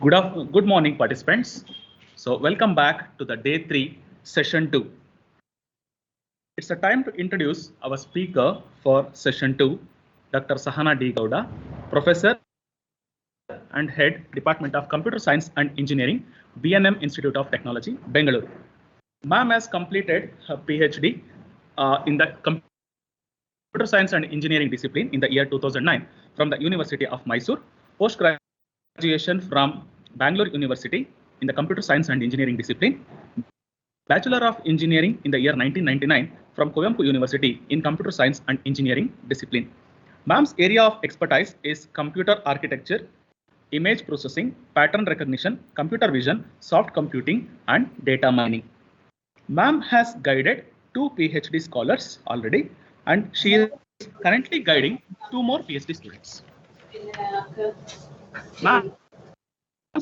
Good morning, participants. So welcome back to the day 3, session 2. It's a time to introduce our speaker for session 2, Dr. Sahana D. Gowda, Professor and Head, Department of Computer Science and Engineering, BNM Institute of Technology, Bengaluru. Ma'am has completed her PhD in the Computer Science and Engineering discipline in the year 2009 from the University of Mysore, post-graduation from Bangalore University in the Computer Science and Engineering discipline, Bachelor of Engineering in the year 1999 from Kuvempu University in Computer Science and Engineering discipline. Ma'am's area of expertise is computer architecture, image processing, pattern recognition, computer vision, soft computing, and data mining. Ma'am has guided 2 PhD scholars already, and she is currently guiding 2 more PhD students. Ma'am's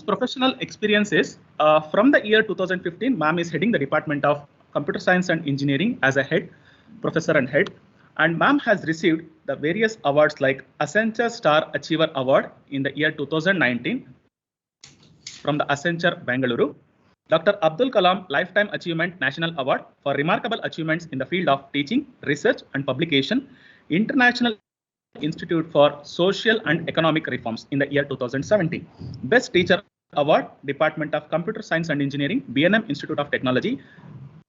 professional experiences from the year 2015, ma'am is heading the Department of Computer Science and Engineering as a head, professor and head, and ma'am has received the various awards like Accenture Star Achiever Award in the year 2019 from the Accenture Bengaluru, Dr. Abdul Kalam Lifetime Achievement National Award for remarkable achievements in the field of teaching, research and publication, International Institute for Social and Economic Reforms in the year 2017. Best Teacher Award, Department of Computer Science and Engineering, BNM Institute of Technology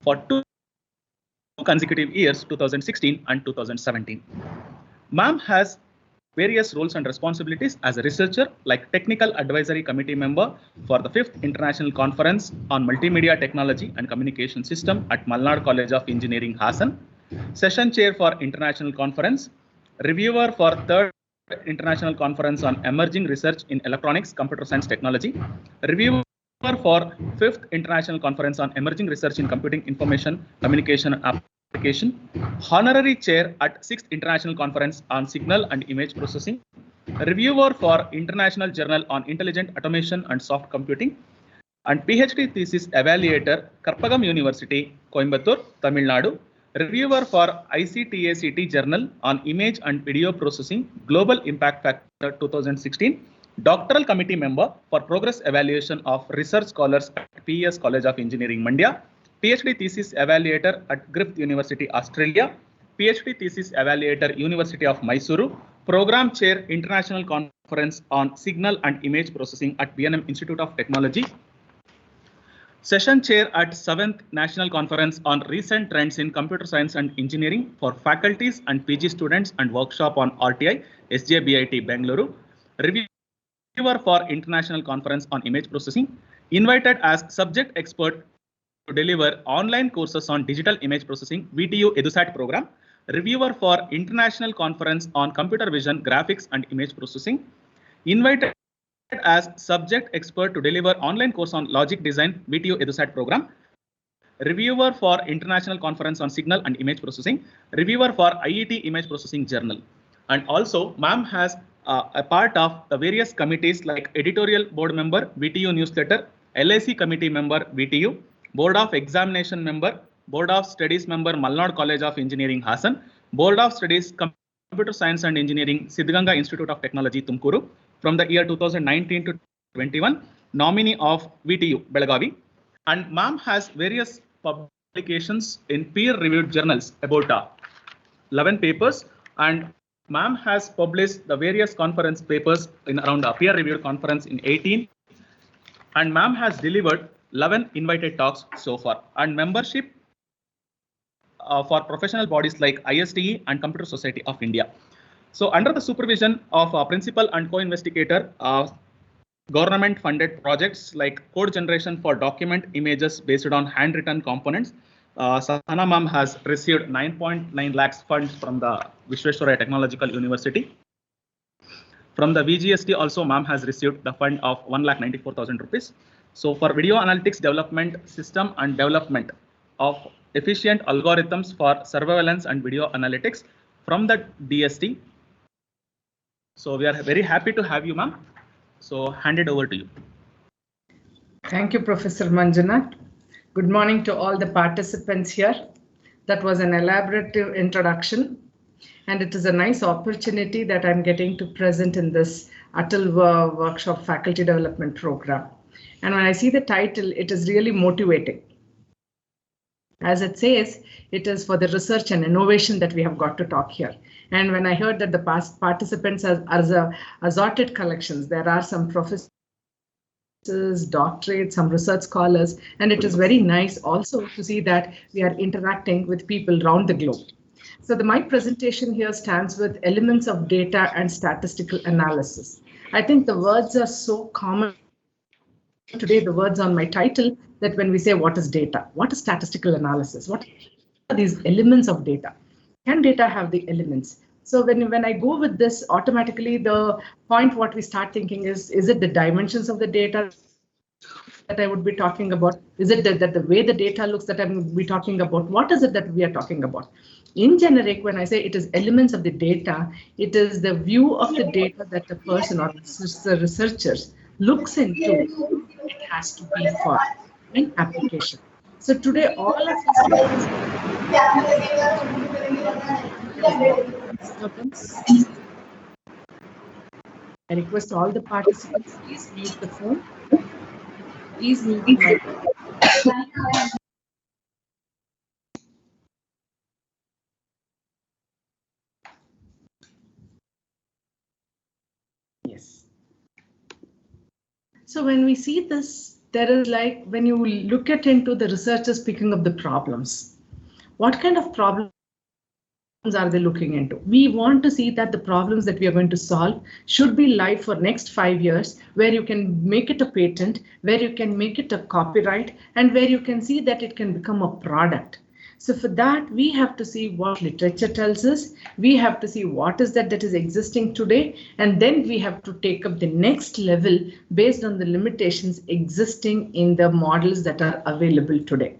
for 2 consecutive years, 2016 and 2017. Ma'am has various roles and responsibilities as a researcher, like Technical Advisory Committee member for the 5th International Conference on Multimedia Technology and Communication System at Malnad College of Engineering, Hassan, Session Chair for International Conference, Reviewer for 3rd International Conference on Emerging Research in Electronics, Computer Science Technology, Reviewer for 5th International Conference on Emerging Research in Computing, Information, Communication and Application, Honorary Chair at 6th International Conference on Signal and Image Processing, Reviewer for International Journal on Intelligent Automation and Soft Computing, and PhD Thesis Evaluator, Karpagam University, Coimbatore, Tamil Nadu, Reviewer for ICTACT Journal on Image and Video Processing, Global Impact Factor 2016, Doctoral Committee Member for Progress Evaluation of Research Scholars at PES College of Engineering, Mandya, PhD Thesis Evaluator at Griffith University, Australia, PhD Thesis Evaluator, University of Mysuru, Program Chair, International Conference on Signal and Image Processing at BNM Institute of Technology, Session Chair at 7th National Conference on Recent Trends in Computer Science and Engineering for faculties and PG students and workshop on RTI, SJBIT, Bengaluru, Reviewer for International Conference on Image Processing, invited as subject expert to deliver online courses on Digital Image Processing, VTU EduSat program, Reviewer for International Conference on Computer Vision, Graphics and Image Processing, invited as subject expert to deliver online course on Logic Design, VTU EduSat program, Reviewer for International Conference on Signal and Image Processing, Reviewer for IET Image Processing Journal. And also, ma'am has a part of the various committees like Editorial Board Member, VTU Newsletter, LIC Committee Member, VTU, Board of Examination Member, Board of Studies Member, Malnad College of Engineering, Hassan, Board of Studies, Computer Science and Engineering, Siddhganga Institute of Technology, Tumkuru, from the year 2019 to 21, nominee of VTU, Belagavi. And ma'am has various publications in peer-reviewed journals, about 11 papers, and ma'am has published the various conference papers in around a peer-reviewed conference in 18, and ma'am has delivered 11 invited talks so far, and membership for professional bodies like ISTE and Computer Society of India. So under the supervision of a principal and co-investigator, government-funded projects like code generation for document images based on handwritten components, Sahana ma'am has received 9.9 lakhs funds from the Visvesvaraya Technological University. From the VGST also, ma'am has received the fund of 1,94,000 rupees. So for video analytics development system and development of efficient algorithms for surveillance and video analytics from the DST. So we are very happy to have you, ma'am. So hand it over to you. Thank you, Professor Manjunath. Good morning to all the participants here. That was an elaborate introduction. and it is a nice opportunity that I'm getting to present in this Atal Workshop Faculty Development Program. And when I see the title, it is really motivating. As it says, it is for the research and innovation that we have got to talk here. And when I heard that the past participants are assorted collections, there are some professors, doctorates, some research scholars, and it is very nice also to see that we are interacting with people around the globe. So my presentation here stands with elements of data and statistical analysis. I think the words are so common today, the words on my title, that when we say what is data, what is statistical analysis, what are these elements of data? Can data have the elements? So when I go with this, automatically the point what we start thinking is it the dimensions of the data that I would be talking about? Is it that the way the data looks that I would be talking about? What is it that we are talking about? In generic, when I say it is elements of the data, it is the view of the data that the person or the researchers looks into. It has to be for an application. So today, all of us disturbance. I request all the participants, please mute the phone. Please mute the mic. Yes. So when we see this, there is like when you look at into the researchers picking up the problems, what kind of problems are they looking into? We want to see that the problems that we are going to solve should be live for next 5 years, where you can make it a patent, where you can make it a copyright, and where you can see that it can become a product. So for that, we have to see what literature tells us. We have to see what is that is existing today. And then we have to take up the next level based on the limitations existing in the models that are available today.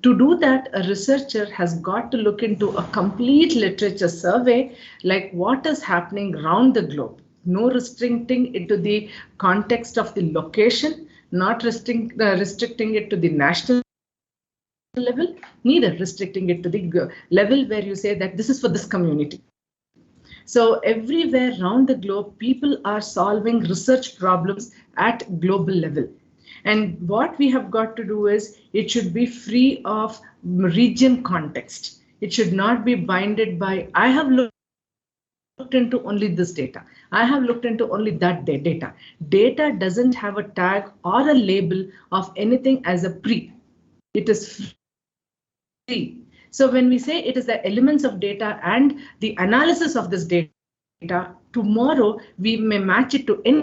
To do that, a researcher has got to look into a complete literature survey, like what is happening around the globe. No restricting it to the context of the location, not restricting it to the national level, neither restricting it to the level where you say that this is for this community. So everywhere around the globe, people are solving research problems at global level. And what we have got to do is it should be free of region context. It should not be binded by, I have looked into only this data. I have looked into only that data. Data doesn't have a tag or a label of anything as a pre. It is free. So when we say it is the elements of data and the analysis of this data, tomorrow we may match it to any.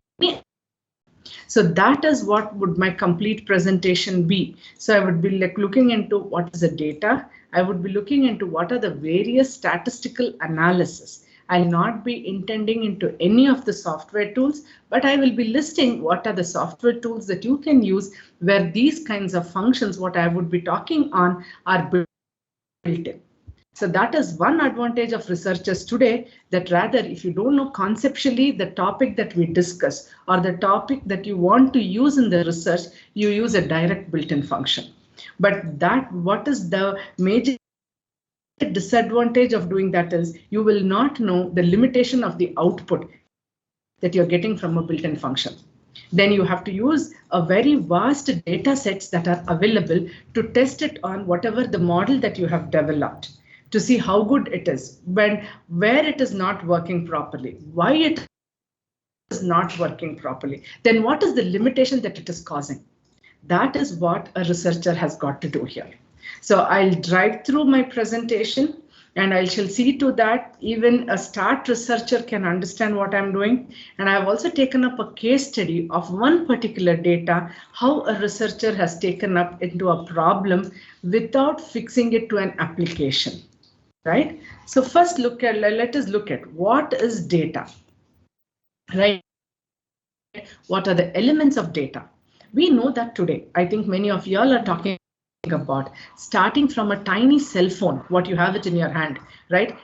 So that is what would my complete presentation be. So I would be like looking into what is the data. I would be looking into what are the various statistical analysis. I'll not be intending into any of the software tools, but I will be listing what are the software tools that you can use where these kinds of functions, what I would be talking on, are built in. So that is one advantage of researchers today, that rather if you don't know conceptually the topic that we discuss or the topic that you want to use in the research, you use a direct built-in function. But that what is the major disadvantage of doing that is you will not know the limitation of the output that you're getting from a built-in function. Then you have to use a very vast data sets that are available to test it on whatever the model that you have developed, to see how good it is, where it is not working properly, why it is not working properly, then what is the limitation that it is causing. That is what a researcher has got to do here. So I'll drive through my presentation and I shall see to that even a start researcher can understand what I'm doing. And I've also taken up a case study of one particular data, how a researcher has taken up into a problem without fixing it to an application. Right? So first let us look at what is data, right? What are the elements of data? We know that today, I think many of y'all are talking about starting from a tiny cell phone, what you have it in your hand, right?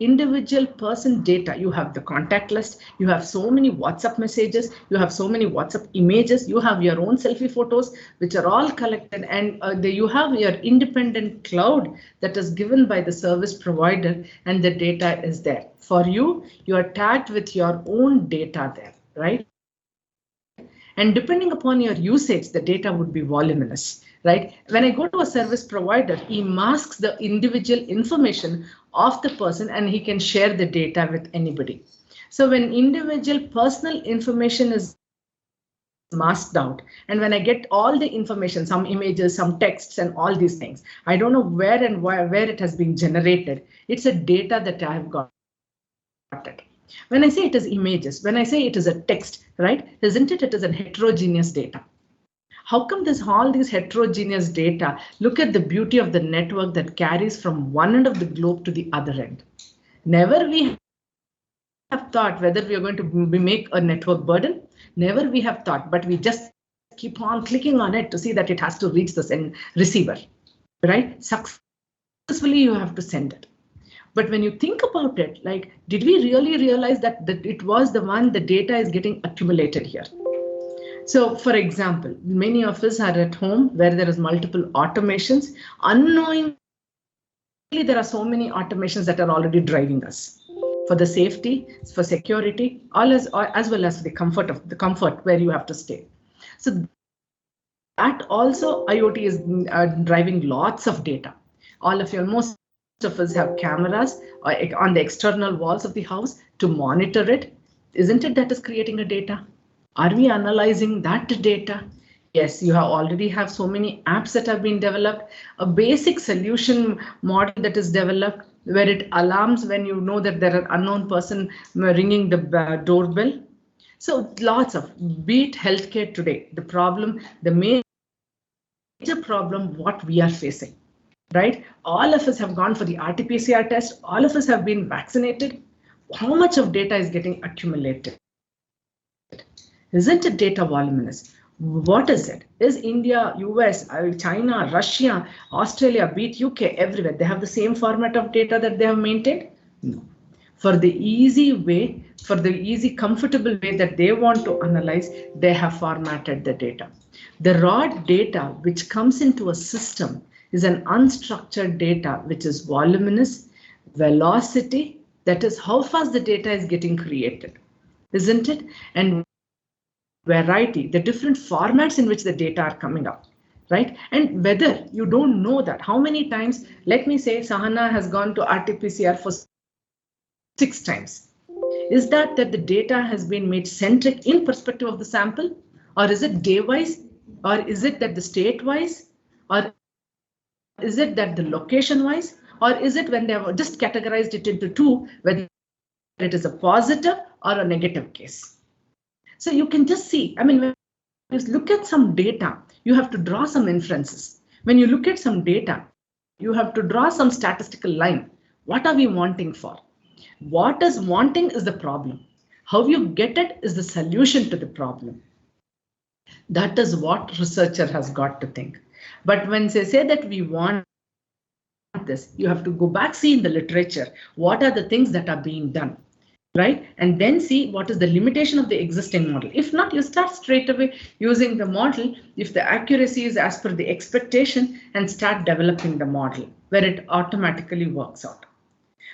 individual person data. You have the contact list, you have so many WhatsApp messages, you have so many WhatsApp images, you have your own selfie photos, which are all collected, and you have your independent cloud that is given by the service provider, and the data is there. For you, you are tagged with your own data there, right? And depending upon your usage, the data would be voluminous, right? When I go to a service provider, he masks the individual information of the person and he can share the data with anybody. So when individual personal information is masked out, and when I get all the information, some images, some texts, and all these things, I don't know where and where it has been generated. It's a data that I have got it. When I say it is images, when I say it is a text, right? Isn't it? It is a heterogeneous data. How come there's all these heterogeneous data? Look at the beauty of the network that carries from one end of the globe to the other end. Never we have thought whether we are going to make a network burden. Never we have thought, but we just keep on clicking on it to see that it has to reach the send receiver, right? Successfully, you have to send it. But when you think about it, like, did we really realize that it was the one, the data is getting accumulated here? So, for example, many of us are at home where there is multiple automations. Unknowingly, there are so many automations that are already driving us for the safety, for security, all as well as the comfort where you have to stay. So that also IoT is driving lots of data. All of you, most of us have cameras on the external walls of the house to monitor it. Isn't it that is creating a data? Are we analyzing that data? Yes, you already have so many apps that have been developed, a basic solution model that is developed where it alarms when you know that there are unknown person ringing the doorbell. So lots of, be it healthcare today, the problem, the major problem, what we are facing, right? All of us have gone for the RT-PCR test. All of us have been vaccinated. How much of data is getting accumulated? Isn't it data voluminous? What is it? Is India, US, China, Russia, Australia, be it UK, everywhere, they have the same format of data that they have maintained? No. For the easy way, for the easy, comfortable way that they want to analyze, they have formatted the data. The raw data which comes into a system is an unstructured data which is voluminous, velocity, that is how fast the data is getting created, isn't it? And variety, the different formats in which the data are coming up, right? And whether you don't know that, how many times, let me say Sahana has gone to RT-PCR for 6 times. Is that the data has been made centric in perspective of the sample, or is it day-wise, or is it that the state-wise, or is it that the location-wise, or is it when they have just categorized it into 2, whether it is a positive or a negative case? So you can just see, I mean, when you look at some data, you have to draw some inferences. When you look at some data, you have to draw some statistical line. What are we wanting for? What is wanting is the problem. How you get it is the solution to the problem. That is what researcher has got to think. But when they say that we want this, you have to go back, see in the literature, what are the things that are being done, right? And then see what is the limitation of the existing model. If not, you start straight away using the model if the accuracy is as per the expectation, and start developing the model where it automatically works out.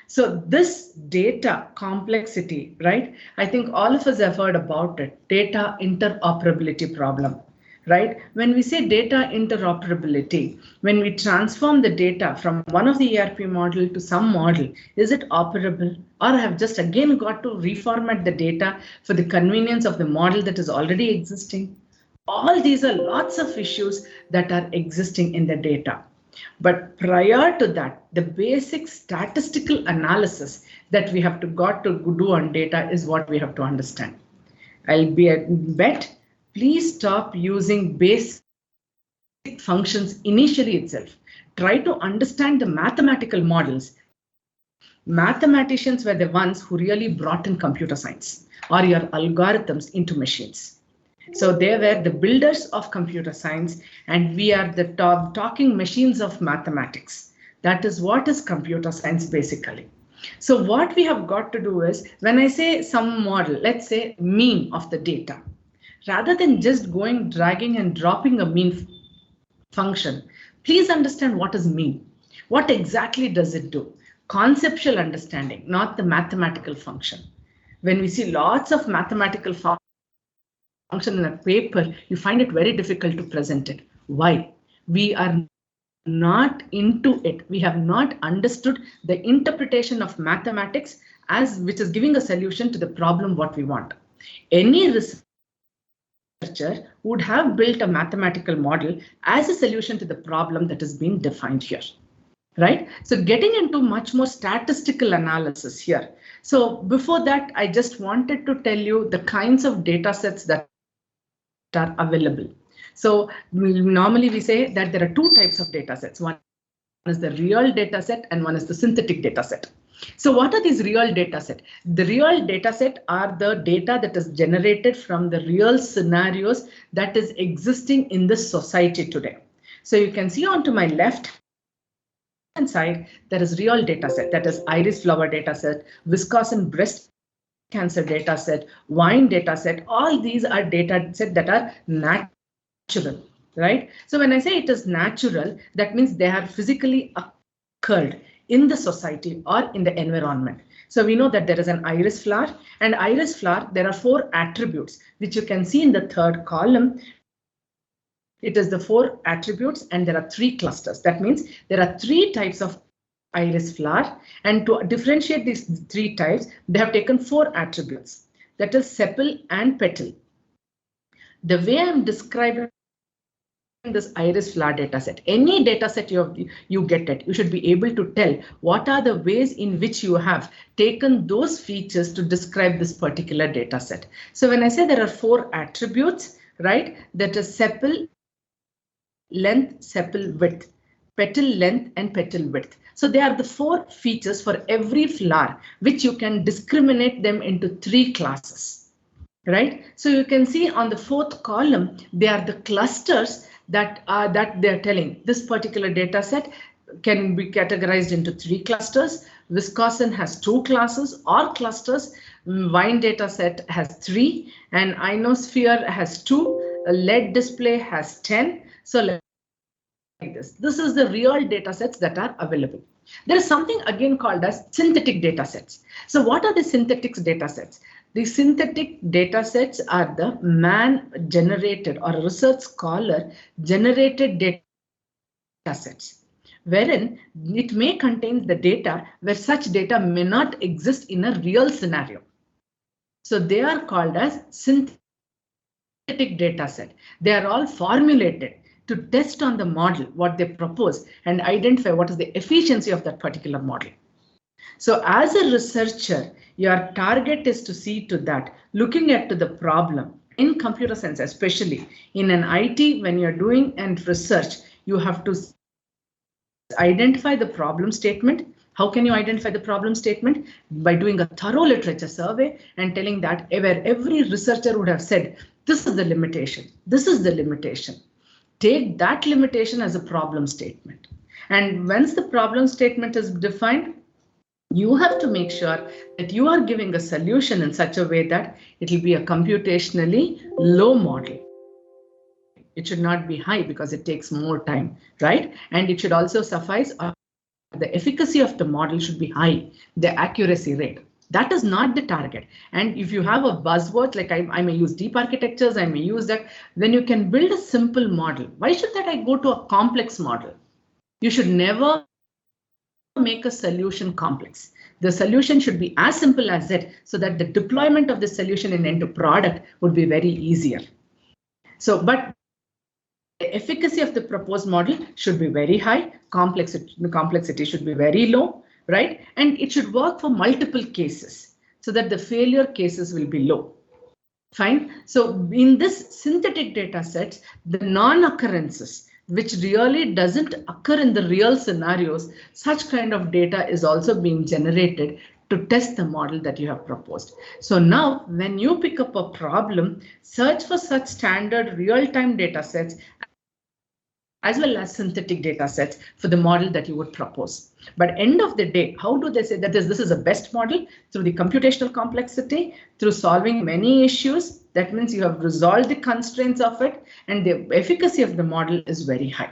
So this data complexity, right? I think all of us have heard about it, data interoperability problem, right? When we say data interoperability, when we transform the data from one of the ERP model to some model, is it operable, or have just again got to reformat the data for the convenience of the model that is already existing? All these are lots of issues that are existing in the data. But prior to that, the basic statistical analysis that we have got to do on data is what we have to understand. I'll bet, please stop using basic functions initially itself. Try to understand the mathematical models. Mathematicians were the ones who really brought in computer science or your algorithms into machines. So they were the builders of computer science, and we are the talking machines of mathematics. That is what is computer science basically. So what we have got to do is, when I say some model, let's say mean of the data, rather than just going, dragging and dropping a mean function, please understand what is mean. What exactly does it do? Conceptual understanding, not the mathematical function. When we see lots of mathematical function in a paper, you find it very difficult to present it. Why? We are not into it. We have not understood the interpretation of mathematics as which is giving a solution to the problem what we want. Any researcher would have built a mathematical model as a solution to the problem that is being defined here. Right? So getting into much more statistical analysis here. So before that, I just wanted to tell you the kinds of data sets that are available. So normally we say that there are two types of data sets. One is the real data set and one is the synthetic data set. So what are these real data set? The real data set are the data that is generated from the real scenarios that is existing in the society today. So you can see onto my left hand side, there is real data set, that is iris flower data set, Wisconsin breast cancer data set, wine data set. All these are data set that are natural, right? So when I say it is natural, that means they are physically occurred in the society or in the environment. So we know that there is an iris flower, and iris flower, there are 4 attributes, which you can see in the third column. It is the 4 attributes and there are 3 clusters. That means there are 3 types of iris flower, and to differentiate these 3 types, they have taken 4 attributes, that is sepal and petal. The way I'm describing this iris flower data set, any data set you get it, you should be able to tell what are the ways in which you have taken those features to describe this particular data set. So when I say there are 4 attributes, right, that is sepal length, sepal width, petal length and petal width. So they are the 4 features for every flower, which you can discriminate them into 3 classes, right? So you can see on the 4th column, they are the clusters that they're telling. This particular data set can be categorized into 3 clusters. Wisconsin has 2 classes or clusters. Wine data set has 3, and ionosphere has 2. LED display has 10. So like this. This is the real data sets that are available. There is something again called as synthetic data sets. So what are the synthetic data sets? The synthetic data sets are the man-generated or research scholar generated data sets, wherein it may contain the data where such data may not exist in a real scenario. So they are called as synthetic data set. They are all formulated to test on the model what they propose and identify what is the efficiency of that particular model. So as a researcher, your target is to see to that, looking at the problem in computer science, especially in an IT, when you're doing and research, you have to identify the problem statement. How can you identify the problem statement? By doing a thorough literature survey and telling that where every researcher would have said, this is the limitation, this is the limitation. Take that limitation as a problem statement. And once the problem statement is defined, you have to make sure that you are giving a solution in such a way that it will be a computationally low model. It should not be high because it takes more time, right? And it should also suffice, the efficacy of the model should be high, the accuracy rate. That is not the target. And if you have a buzzword, like I may use deep architectures, I may use that, then you can build a simple model. Why should that I go to a complex model? You should never make a solution complex. The solution should be as simple as it, so that the deployment of the solution in end product would be very easier. So, but the efficacy of the proposed model should be very high, the complexity should be very low, right? And it should work for multiple cases so that the failure cases will be low. Fine. So in this synthetic data sets, the non-occurrences, which really doesn't occur in the real scenarios, such kind of data is also being generated to test the model that you have proposed. So now when you pick up a problem, search for such standard real-time data sets as well as synthetic data sets for the model that you would propose. But end of the day, how do they say that this is a best model? Through the computational complexity, through solving many issues. That means you have resolved the constraints of it, and the efficacy of the model is very high.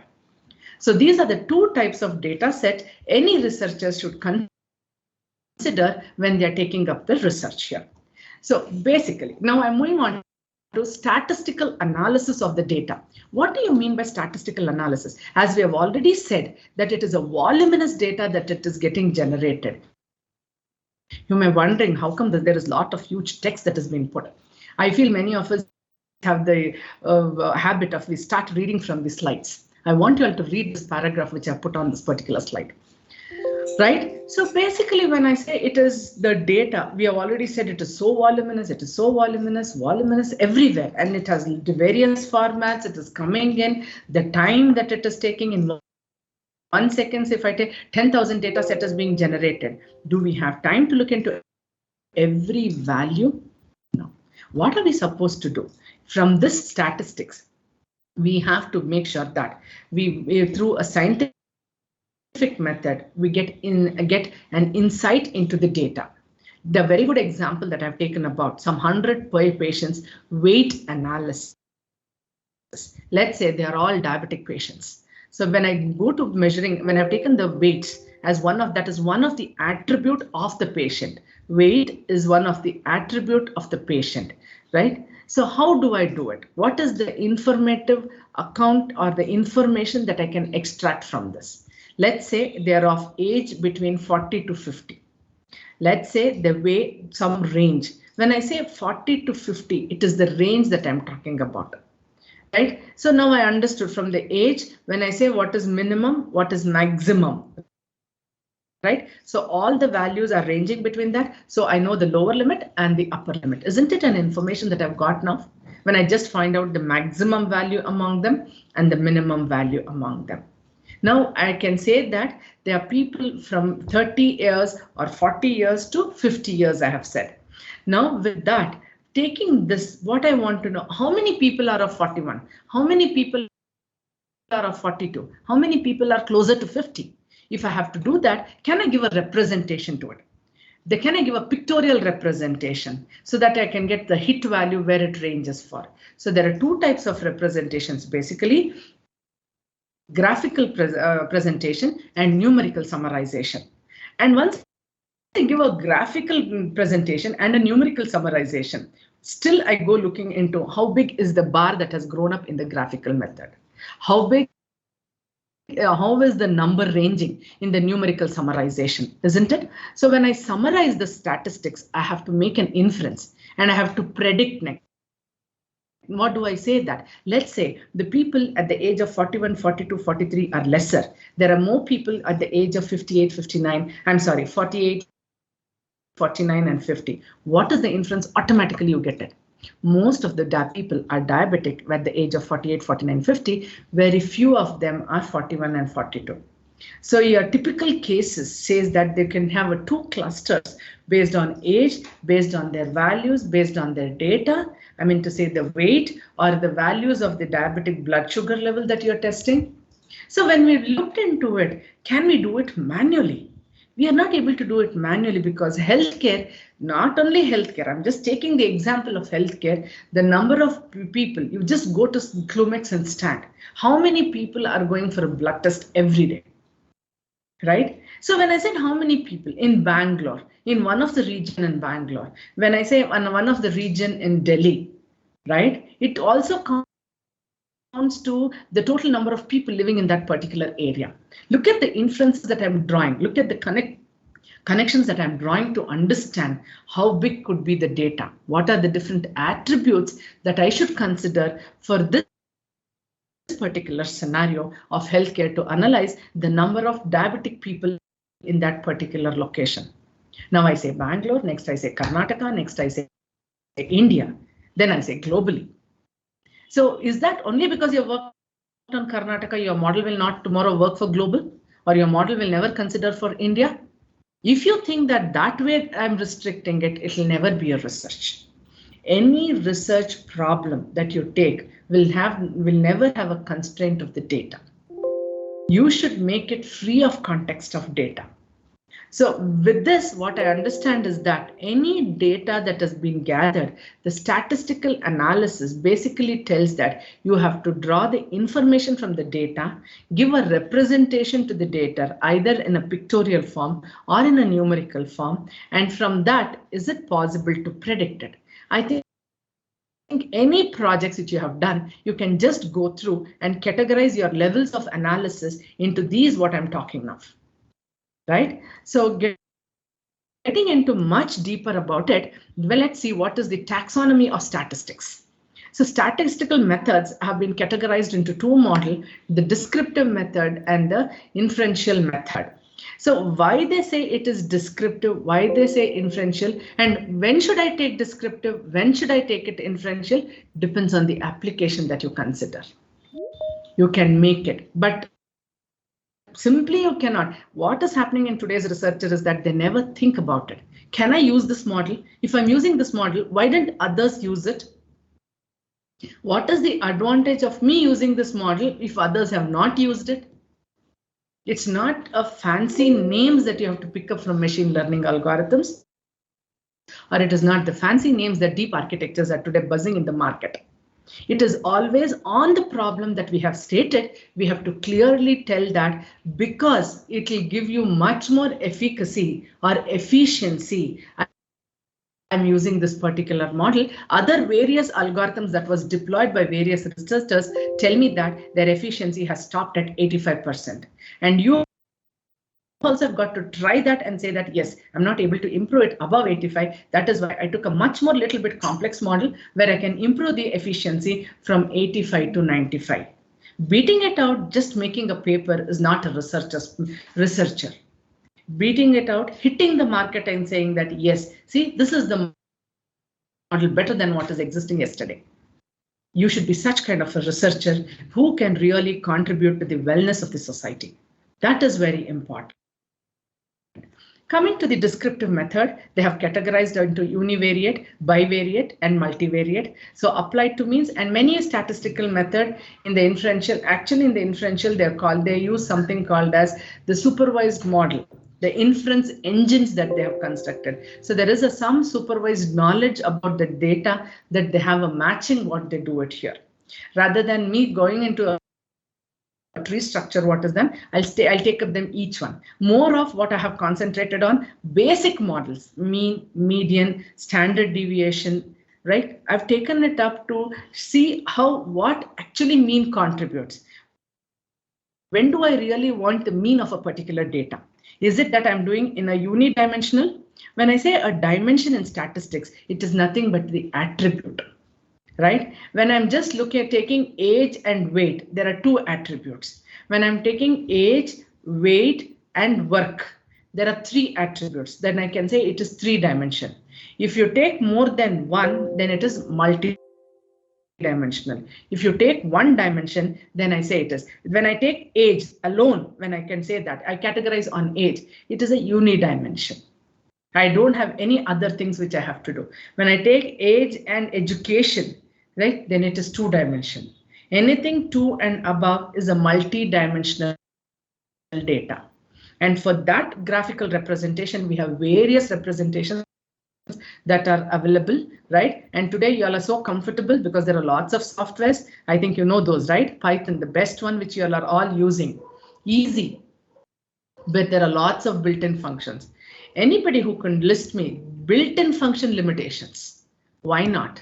So these are the two types of data set any researchers should consider when they are taking up the research here. So basically, now I'm moving on to statistical analysis of the data. What do you mean by statistical analysis? As we have already said, that it is a voluminous data that it is getting generated. You may be wondering how come that there is a lot of huge text that has been put. I feel many of us have the habit of we start reading from the slides. I want you all to read this paragraph which I put on this particular slide. Right? So basically, when I say it is the data, we have already said it is so voluminous, voluminous everywhere, and it has various formats, it is coming in, the time that it is taking in 1 second. If I take 10,000 data set is being generated, do we have time to look into every value? No. What are we supposed to do? From this statistics, we have to make sure that we through a scientific method, we get an insight into the data. The very good example that I've taken about some 100 patients weight analysis. Let's say they are all diabetic patients. So when I go to measuring, when I've taken the weights as one of the attribute of the patient. Weight is one of the attribute of the patient, right? So how do I do it? What is the informative account or the information that I can extract from this? Let's say they're of age between 40 to 50. Let's say they weigh some range. When I say 40 to 50, it is the range that I'm talking about. Right? So now I understood from the age, when I say what is minimum, what is maximum. Right? So all the values are ranging between that. So I know the lower limit and the upper limit. Isn't it an information that I've got now? When I just find out the maximum value among them and the minimum value among them. Now I can say that there are people from 30 years or 40 years to 50 years, I have said. Now with that, taking this, what I want to know, how many people are of 41? How many people are of 42? How many people are closer to 50? If I have to do that, can I give a representation to it? Can I give a pictorial representation so that I can get the hit value where it ranges for? So there are two types of representations, basically. Graphical presentation and numerical summarization. And once I give a graphical presentation and a numerical summarization, still I go looking into how big is the bar that has grown up in the graphical method. How is the number ranging in the numerical summarization, isn't it? So when I summarize the statistics, I have to make an inference and I have to predict next. What do I say that? Let's say the people at the age of 41, 42, 43 are lesser. There are more people at the age of 58, 59. I'm sorry, 48, 49 and 50. What is the inference? Automatically you get it. Most of the people are diabetic at the age of 48, 49, 50. Very few of them are 41 and 42. So your typical cases says that they can have two clusters based on age, based on their values, based on their data. I mean to say the weight or the values of the diabetic blood sugar level that you're testing. So when we looked into it, can we do it manually? We are not able to do it manually because healthcare, not only healthcare, I'm just taking the example of healthcare, the number of people, you just go to Clumex and stand. How many people are going for a blood test every day? Right? So when I said how many people in Bangalore, in one of the region in Bangalore, when I say one of the region in Delhi, right, it also counts to the total number of people living in that particular area. Look at the inferences that I'm drawing. Look at the connections that I'm drawing to understand how big could be the data. What are the different attributes that I should consider for this particular scenario of healthcare to analyze the number of diabetic people in that particular location. Now I say Bangalore, next I say Karnataka, next I say India, then I say globally. So is that only because you worked on Karnataka, your model will not tomorrow work for global, or your model will never consider for India? If you think that way I'm restricting it, it will never be a research. Any research problem that you take will never have a constraint of the data. you should make it free of context of data. So with this, what I understand is that any data that has been gathered, the statistical analysis basically tells that you have to draw the information from the data, give a representation to the data, either in a pictorial form or in a numerical form. And from that, is it possible to predict it? I think any projects which you have done, you can just go through and categorize your levels of analysis into these, what I'm talking of. Right? So getting into much deeper about it, well, let's see what is the taxonomy of statistics. So statistical methods have been categorized into two models, the descriptive method and the inferential method. So why they say it is descriptive, why they say inferential, and when should I take descriptive, when should I take it inferential, depends on the application that you consider. You can make it, but simply you cannot. What is happening in today's researcher is that they never think about it. Can I use this model? If I'm using this model, why didn't others use it? What is the advantage of me using this model if others have not used it? It's not a fancy names that you have to pick up from machine learning algorithms, or it is not the fancy names that deep architectures are today buzzing in the market. It is always on the problem that we have stated. We have to clearly tell that, because it will give you much more efficacy or efficiency. I'm using this particular model. Other various algorithms that was deployed by various researchers tell me that their efficiency has stopped at 85%. And you also have got to try that and say that, yes, I'm not able to improve it above 85. That is why I took a much more little bit complex model where I can improve the efficiency from 85 to 95. Beating it out, just making a paper is not a researcher. Beating it out, hitting the market and saying that, yes, see, this is the model better than what is existing yesterday. You should be such kind of a researcher who can really contribute to the wellness of the society. That is very important. Coming to the descriptive method, they have categorized into univariate, bivariate, and multivariate. So applied to means, and many statistical method in the inferential, actually in the inferential, they use something called as the supervised model, the inference engines that they have constructed. So there is some supervised knowledge about the data that they have a matching what they do it here. Rather than me going into a tree structure, what is them, I'll take up them each one. More of what I have concentrated on, basic models, mean, median, standard deviation, right? I've taken it up to see what actually mean contributes. When do I really want the mean of a particular data? Is it that I'm doing in a unidimensional? When I say a dimension in statistics, it is nothing but the attribute. Right? When I'm just taking age and weight, there are two attributes. When I'm taking age, weight, and work, there are three attributes. Then I can say it is 3-dimensional. If you take more than one, then it is multi-dimensional. If you take one dimension, then I say it is. When I take age alone, when I can say that, I categorize on age, it is a unidimension. I don't have any other things which I have to do. When I take age and education, right, then it is 2-dimensional. Anything 2 and above is a multi-dimensional data. And for that graphical representation, we have various representations that are available, right? And today you all are so comfortable because there are lots of softwares. I think you know those, right? Python, the best one which you all are all using. Easy, but there are lots of built-in functions. Anybody who can list me built-in function limitations, why not?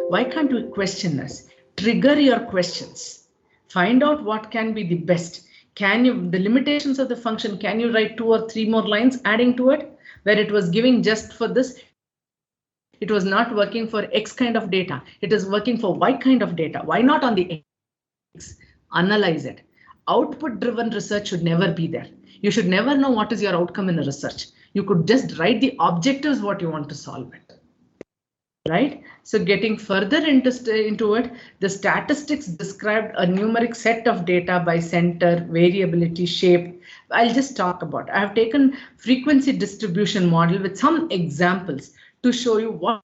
Why can't we question us? Trigger your questions. Find out what can be the best. Can you, the limitations of the function, can you write 2 or 3 more lines adding to it? Where it was giving just for this, it was not working for X kind of data. It is working for Y kind of data. Why not on the X? Analyze it. Output-driven research should never be there. You should never know what is your outcome in a research. You could just write the objectives what you want to solve it. Right? So getting further into it, the statistics described a numeric set of data by center, variability, shape. I'll just talk about. I have taken frequency distribution model with some examples to show you what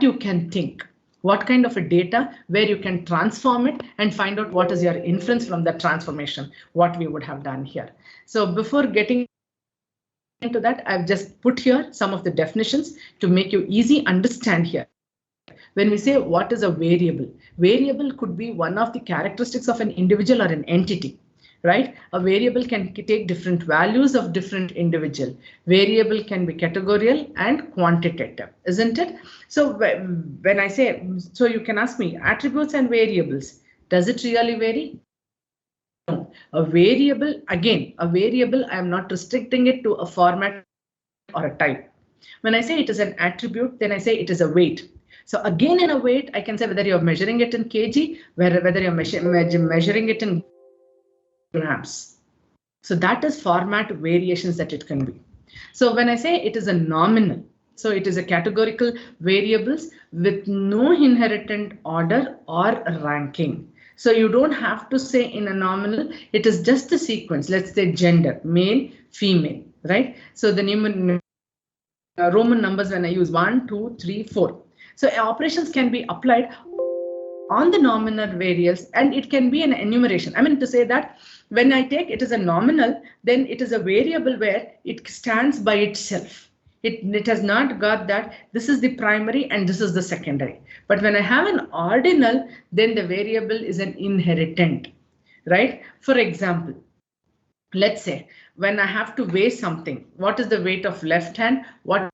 you can think. What kind of a data where you can transform it and find out what is your inference from that transformation, what we would have done here. So before getting into that, I've just put here some of the definitions to make you easy understand here. When we say what is a variable, variable could be one of the characteristics of an individual or an entity, right? A variable can take different values of different individual. Variable can be categorical and quantitative, isn't it? So when I say, so you can ask me attributes and variables, does it really vary? No. A variable, again, a variable, I am not restricting it to a format or a type. When I say it is an attribute, then I say it is a weight. So again, in a weight, I can say whether you're measuring it in kg, whether you're measuring it in grams. So that is format variations that it can be. So when I say it is a nominal, so it is a categorical variables with no inherent order or ranking. So you don't have to say in a nominal, it is just a sequence. Let's say gender, male, female, right? So the Roman numbers when I use 1, 2, 3, 4. So operations can be applied on the nominal variables and it can be an enumeration. I mean to say that when I take it as a nominal, then it is a variable where it stands by itself. It has not got that this is the primary and this is the secondary. But when I have an ordinal, then the variable is an inheritant, right? For example, let's say when I have to weigh something, what is the weight of left hand? What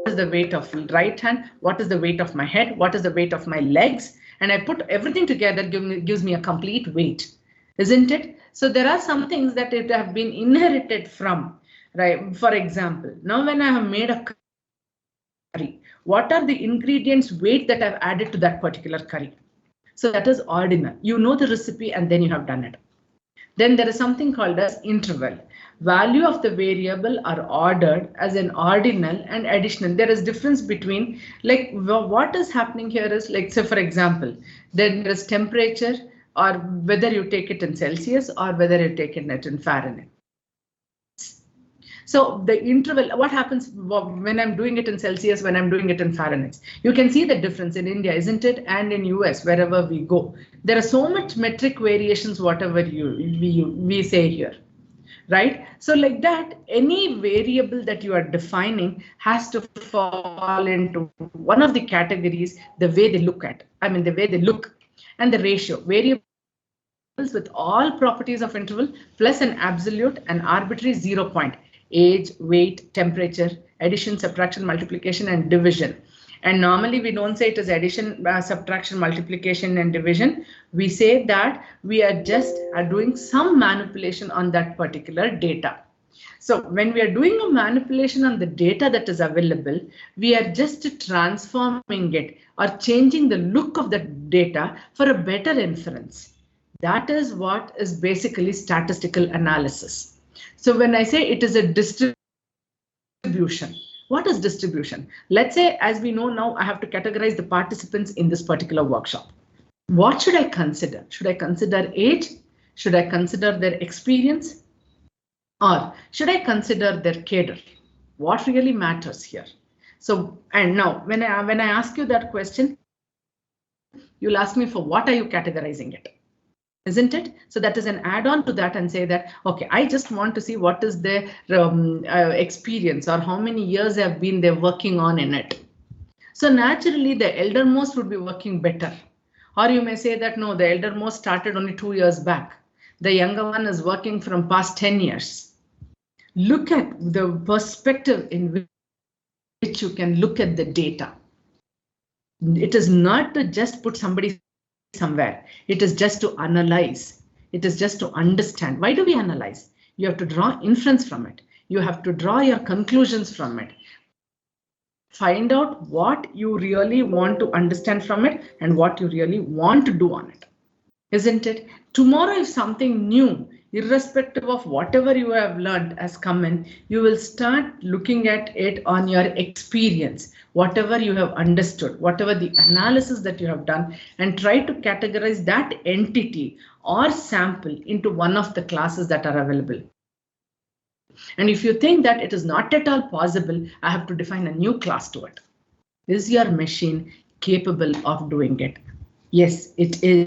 is the weight of right hand? What is the weight of my head? What is the weight of my legs? And I put everything together, gives me a complete weight, isn't it? So there are some things that it have been inherited from, right? For example, now when I have made a curry, what are the ingredients weight that I've added to that particular curry? So that is ordinal. You know the recipe and then you have done it. Then there is something called as interval. Value of the variable are ordered as an ordinal and additional. There is difference between, like, what is happening here is, like, say for example, then there is temperature, or whether you take it in Celsius or whether you take it in Fahrenheit. So the interval, what happens when I'm doing it in Celsius, when I'm doing it in Fahrenheit? You can see the difference in India, isn't it? And in US, wherever we go, there are so much metric variations, whatever we say here, right? So like that, any variable that you are defining has to fall into one of the categories, the way they look at, the way they look, and the ratio. Variables with all properties of interval plus an absolute and arbitrary 0 point. Age, weight, temperature, addition, subtraction, multiplication, and division. And normally we don't say it is addition, subtraction, multiplication, and division. We say that we are just doing some manipulation on that particular data. So when we are doing a manipulation on the data that is available, we are just transforming it or changing the look of the data for a better inference. That is what is basically statistical analysis. So when I say it is a distribution, what is distribution? Let's say, as we know now, I have to categorize the participants in this particular workshop. What should I consider? Should I consider age? Should I consider their experience? Or should I consider their cadre? What really matters here? So, and now when I ask you that question, you'll ask me for what are you categorizing it? Isn't it? So that is an add-on to that and say that, okay, I just want to see what is their experience or how many years have been they working on in it. So naturally, the eldermost would be working better. Or you may say that, no, the eldermost started only 2 years back. The younger one is working from past 10 years. Look at the perspective in which you can look at the data. It is not to just put somebody somewhere. It is just to analyze. It is just to understand. Why do we analyze? You have to draw inference from it. You have to draw your conclusions from it. Find out what you really want to understand from it and what you really want to do on it. Isn't it? Tomorrow, if something new, irrespective of whatever you have learned has come in, you will start looking at it on your experience, whatever you have understood, whatever the analysis that you have done, and try to categorize that entity or sample into one of the classes that are available. And if you think that it is not at all possible, I have to define a new class to it. Is your machine capable of doing it. Yes, it is,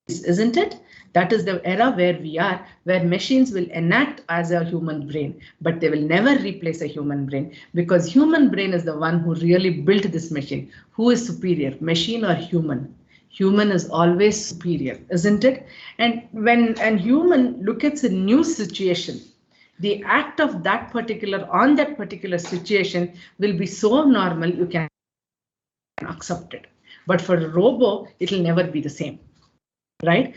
isn't it? That is the era where we are, where machines will enact as a human brain, but they will never replace a human brain, because human brain is the one who really built this machine. Who is superior, machine or human? Human is always superior, isn't it? And when an human looks at a new situation, the act of that particular situation will be so normal you can accept it. But for a robo, it will never be the same, right?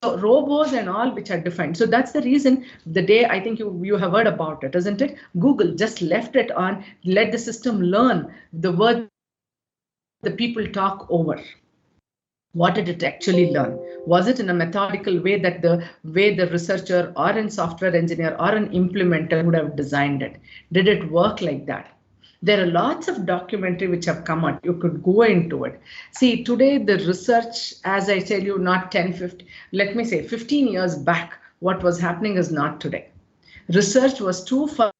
So robots and all which are defined. So that's the reason the day, I think you have heard about it, isn't it? Google just left it on, let the system learn the word the people talk over. What did it actually learn? Was it in a methodical way that the researcher or an software engineer or an implementer would have designed it? Did it work like that? There are lots of documentary which have come out. You could go into it. See, today the research, as I tell you, not 10, 15, let me say 15 years back, what was happening is not today. Research was too far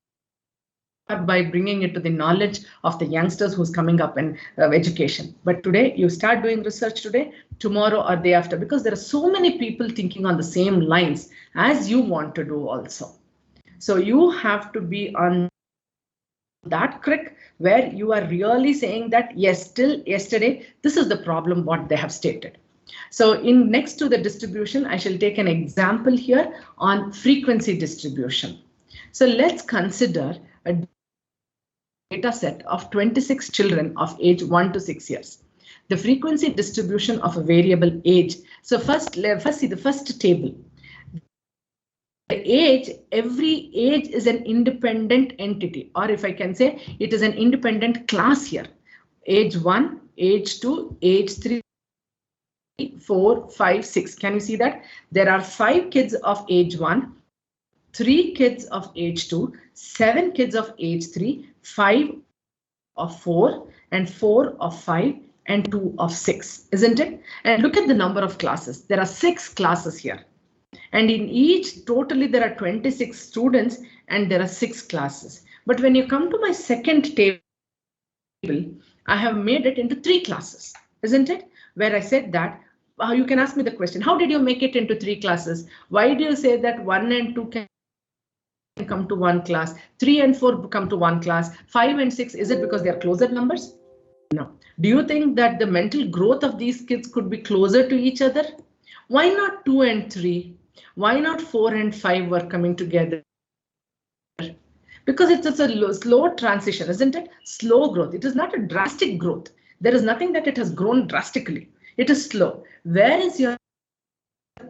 by bringing it to the knowledge of the youngsters who's coming up in education. But today, you start doing research today, tomorrow or day after, because there are so many people thinking on the same lines as you want to do also. So you have to be on that crick where you are really saying that, yes, till yesterday, this is the problem what they have stated. So in next to the distribution, I shall take an example here on frequency distribution. So let's consider a data set of 26 children of age 1 to 6 years. The frequency distribution of a variable age. So first see the first table. The age, every age is an independent entity, or if I can say, it is an independent class here. Age 1, age 2, age 3, 4, 5, 6. Can you see that? There are 5 kids of age 1, 3 kids of age 2, 7 kids of age 3, 5 of 4, and 4 of 5, and 2 of 6, isn't it? And look at the number of classes. There are 6 classes here. And in each, totally there are 26 students and there are 6 classes. But when you come to my second table, I have made it into 3 classes, isn't it? Where I said that, you can ask me the question, how did you make it into 3 classes? Why do you say that 1 and 2 can come to 1 class, 3 and 4 come to 1 class, 5 and 6, is it because they are closer numbers? No. Do you think that the mental growth of these kids could be closer to each other? Why not 2 and 3? Why not 4 and 5 were coming together? Because it's a slow transition, isn't it? Slow growth. It is not a drastic growth. There is nothing that it has grown drastically. It is slow. Where is your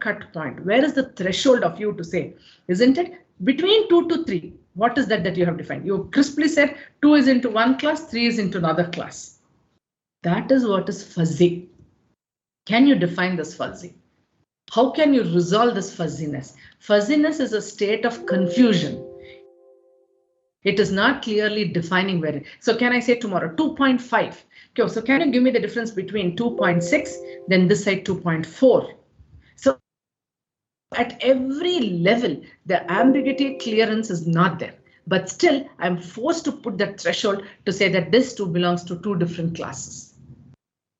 cut point? Where is the threshold of you to say, isn't it? Between 2 to 3, what is that you have defined? You crisply said 2 is into 1 class, 3 is into another class. That is what is fuzzy. Can you define this fuzzy? How can you resolve this fuzziness? Fuzziness is a state of confusion. It is not clearly defining where. So can I say tomorrow 2.5? Okay, so can you give me the difference between 2.6, then this side 2.4? So at every level, the ambiguity clearance is not there. But still, I'm forced to put that threshold to say that this 2 belongs to 2 different classes.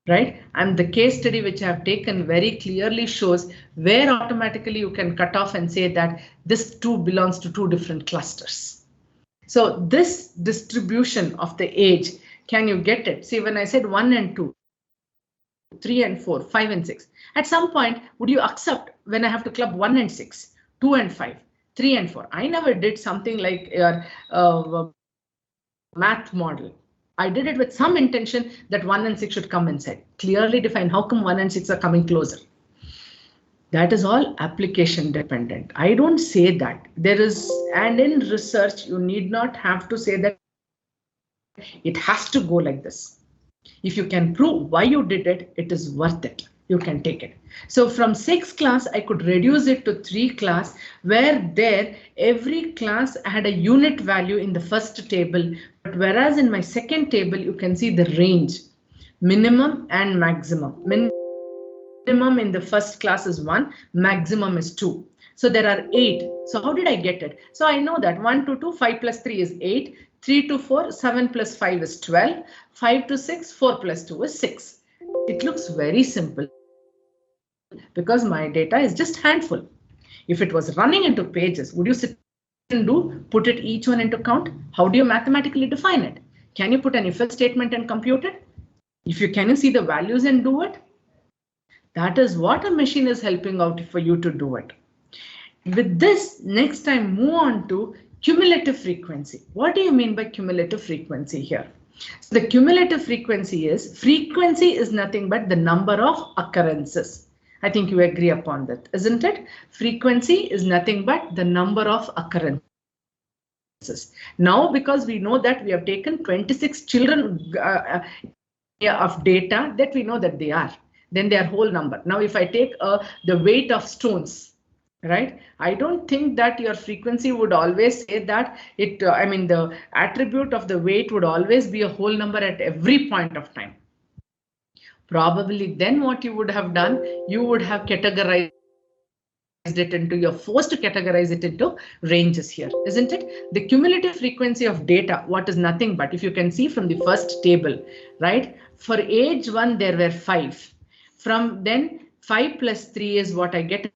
Right? And the case study which I have taken very clearly shows where automatically you can cut off and say that this 2 belongs to 2 different clusters. So this distribution of the age, can you get it? See, when I said 1 and 2, 3 and 4, 5 and 6, at some point, would you accept when I have to club 1 and 6, 2 and 5, 3 and 4? I never did something like your math model. I did it with some intention that 1 and 6 should come inside. Clearly define how come 1 and 6 are coming closer. That is all application dependent. I don't say that. There is, and in research, you need not have to say that it has to go like this. If you can prove why you did it, it is worth it. You can take it. So from 6 class, I could reduce it to 3 class, where there every class had a unit value in the first table. But whereas in my second table, you can see the range, minimum and maximum. Minimum in the first class is 1, maximum is 2. So there are 8. So how did I get it? So I know that 1 to 2, 5 plus 3 is 8, 3 to 4, 7 plus 5 is 12. 5 to 6, 4 plus 2 is 6. It looks very simple because my data is just handful. If it was running into pages, would you sit and put it each one into count? How do you mathematically define it? Can you put an if-else statement and compute it? If you can you see the values and do it? That is what a machine is helping out for you to do it. With this, next time move on to cumulative frequency. What do you mean by cumulative frequency here? So the cumulative frequency is nothing but the number of occurrences. I think you agree upon that, isn't it? Frequency is nothing but the number of occurrences. Now, because we know that we have taken 26 children of data that we know that they are, then their whole number. Now, if I take the weight of stones, right? I don't think that your frequency would always say that it, I mean, the attribute of the weight would always be a whole number at every point of time. Probably then what you would have done, you would have categorized it into, you're forced to categorize it into ranges here, isn't it? The cumulative frequency of data, what is nothing but, if you can see from the first table, right? For age 1, there were 5. From then 5 plus 3 is what I get.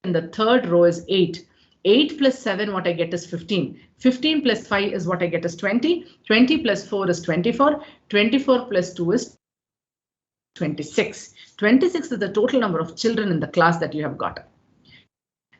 And the third row is 8. 8 plus 7, what I get is 15. 15 plus 5 is what I get is 20. 20 plus 4 is 24. 24 plus 2 is 26. 26 is the total number of children in the class that you have got.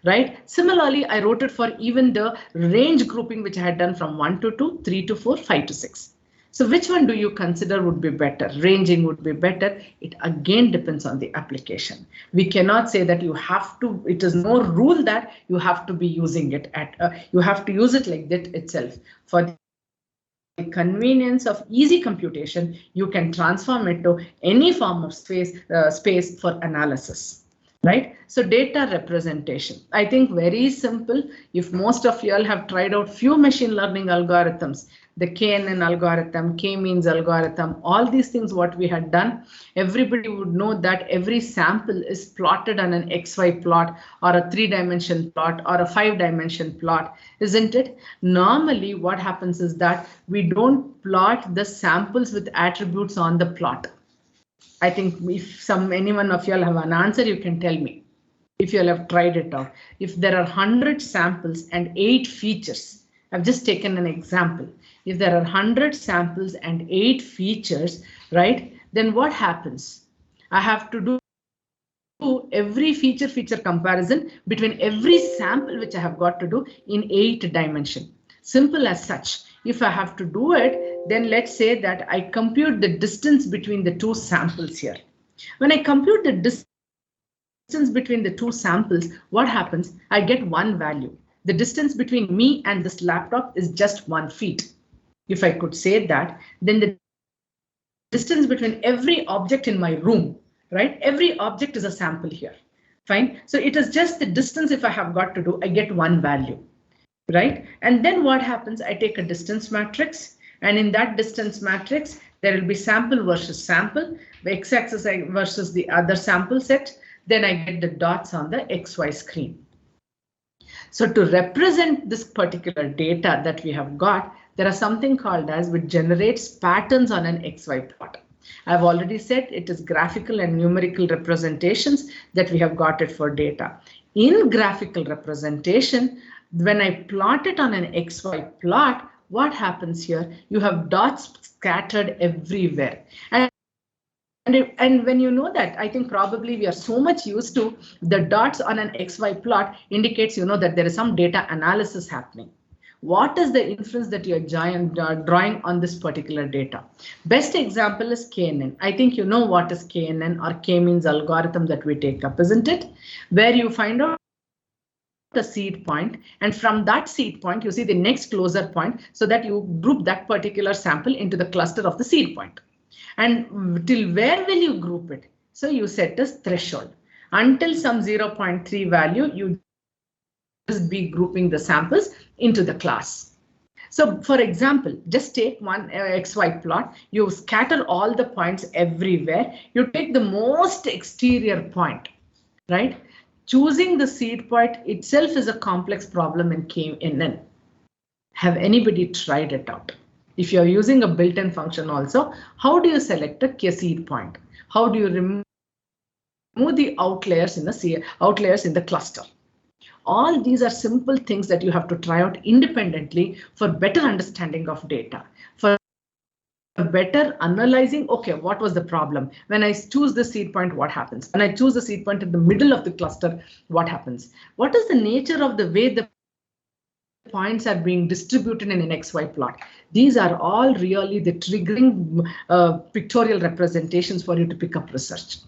Right? Similarly, I wrote it for even the range grouping, which I had done from 1 to 2, 3 to 4, 5 to 6. So which one do you consider would be better? Ranging would be better. It again depends on the application. We cannot say that you have to, it is no rule that you have to be using it at, you have to use it like that itself. For the convenience of easy computation, you can transform it to any form of space for analysis. Right? So data representation, I think very simple. If most of you all have tried out few machine learning algorithms, the KNN algorithm, K-means algorithm, all these things what we had done, everybody would know that every sample is plotted on an XY plot or a 3-dimension plot or a 5-dimension plot, isn't it? Normally what happens is that we don't plot the samples with attributes on the plot. I think if anyone of you all have an answer, you can tell me if you all have tried it out. If there are 100 samples and 8 features, I've just taken an example. If there are 100 samples and 8 features, right, then what happens? I have to do every feature comparison between every sample which I have got to do in 8 dimensions. Simple as such. If I have to do it, then let's say that I compute the distance between the 2 samples here. When I compute the distance between the 2 samples, what happens? I get one value. The distance between me and this laptop is just 1 feet. If I could say that, then the distance between every object in my room, right? Every object is a sample here. Fine. So it is just the distance. If I have got to do, I get one value. Right? And then what happens? I take a distance matrix, and in that distance matrix, there will be sample versus sample, the x-axis versus the other sample set. Then I get the dots on the XY screen. So to represent this particular data that we have got, there are something called as which generates patterns on an XY plot. I've already said it is graphical and numerical representations that we have got it for data. In graphical representation, when I plot it on an XY plot, what happens here? You have dots scattered everywhere. And when you know that, I think probably we are so much used to the dots on an XY plot indicates, you know, that there is some data analysis happening. What is the inference that you're drawing on this particular data? Best example is KNN. I think you know what is KNN, or K-means algorithm that we take up, isn't it? Where you find out the seed point, and from that seed point you see the next closer point, so that you group that particular sample into the cluster of the seed point. And till where will you group it? So you set as threshold. Until some 0.3 value, you just be grouping the samples into the class. So for example, just take one XY plot, you scatter all the points everywhere, you take the most exterior point, right? Choosing the seed point itself is a complex problem in KNN. Have anybody tried it out? If you're using a built-in function also, how do you select a seed point? How do you remove the outliers in the cluster? All these are simple things that you have to try out independently for better understanding of data, for better analyzing, okay, what was the problem? When I choose the seed point, what happens? When I choose the seed point in the middle of the cluster, what happens? What is the nature of the way the points are being distributed in an XY plot? These are all really the triggering pictorial representations for you to pick up research.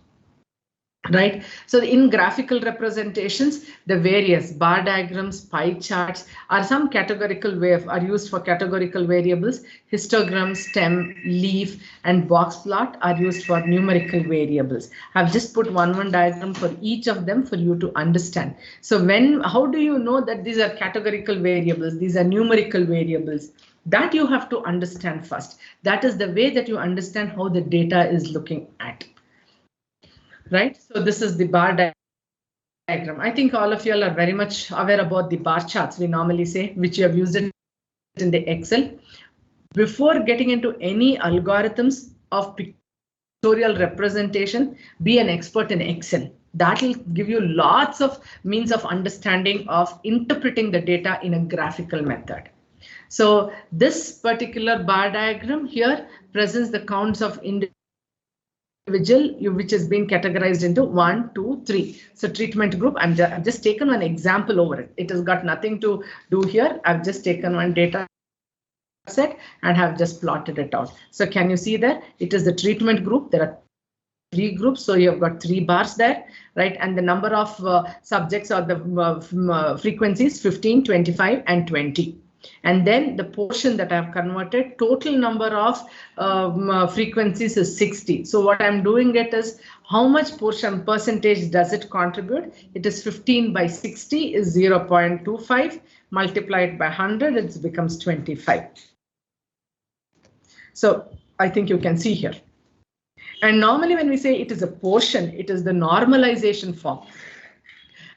Right. So in graphical representations, the various bar diagrams, pie charts are some are used for categorical variables. Histogram, stem, leaf, and box plot are used for numerical variables. I've just put one diagram for each of them for you to understand. So how do you know that these are categorical variables? These are numerical variables. That you have to understand first. That is the way that you understand how the data is looking at. Right, so this is the bar diagram. I think all of you are very much aware about the bar charts we normally say, which you have used it in the Excel. Before getting into any algorithms of pictorial representation, be an expert in Excel. That will give you lots of means of understanding of interpreting the data in a graphical method. So this particular bar diagram here presents the counts of individual which has been categorized into 1, 2, 3. So treatment group, I've just taken one example over it. It has got nothing to do here. I've just taken one data set and have just plotted it out. So can you see that it is the treatment group? There are 3 groups, so you have got 3 bars there, right? And the number of subjects or the frequencies 15, 25, and 20. And then the portion that I've converted, total number of frequencies is 60. So what I'm doing it is how much percentage does it contribute? It is 15 by 60 is 0.25 multiplied by 100, it becomes 25. So I think you can see here. And normally when we say it is a portion, it is the normalization form.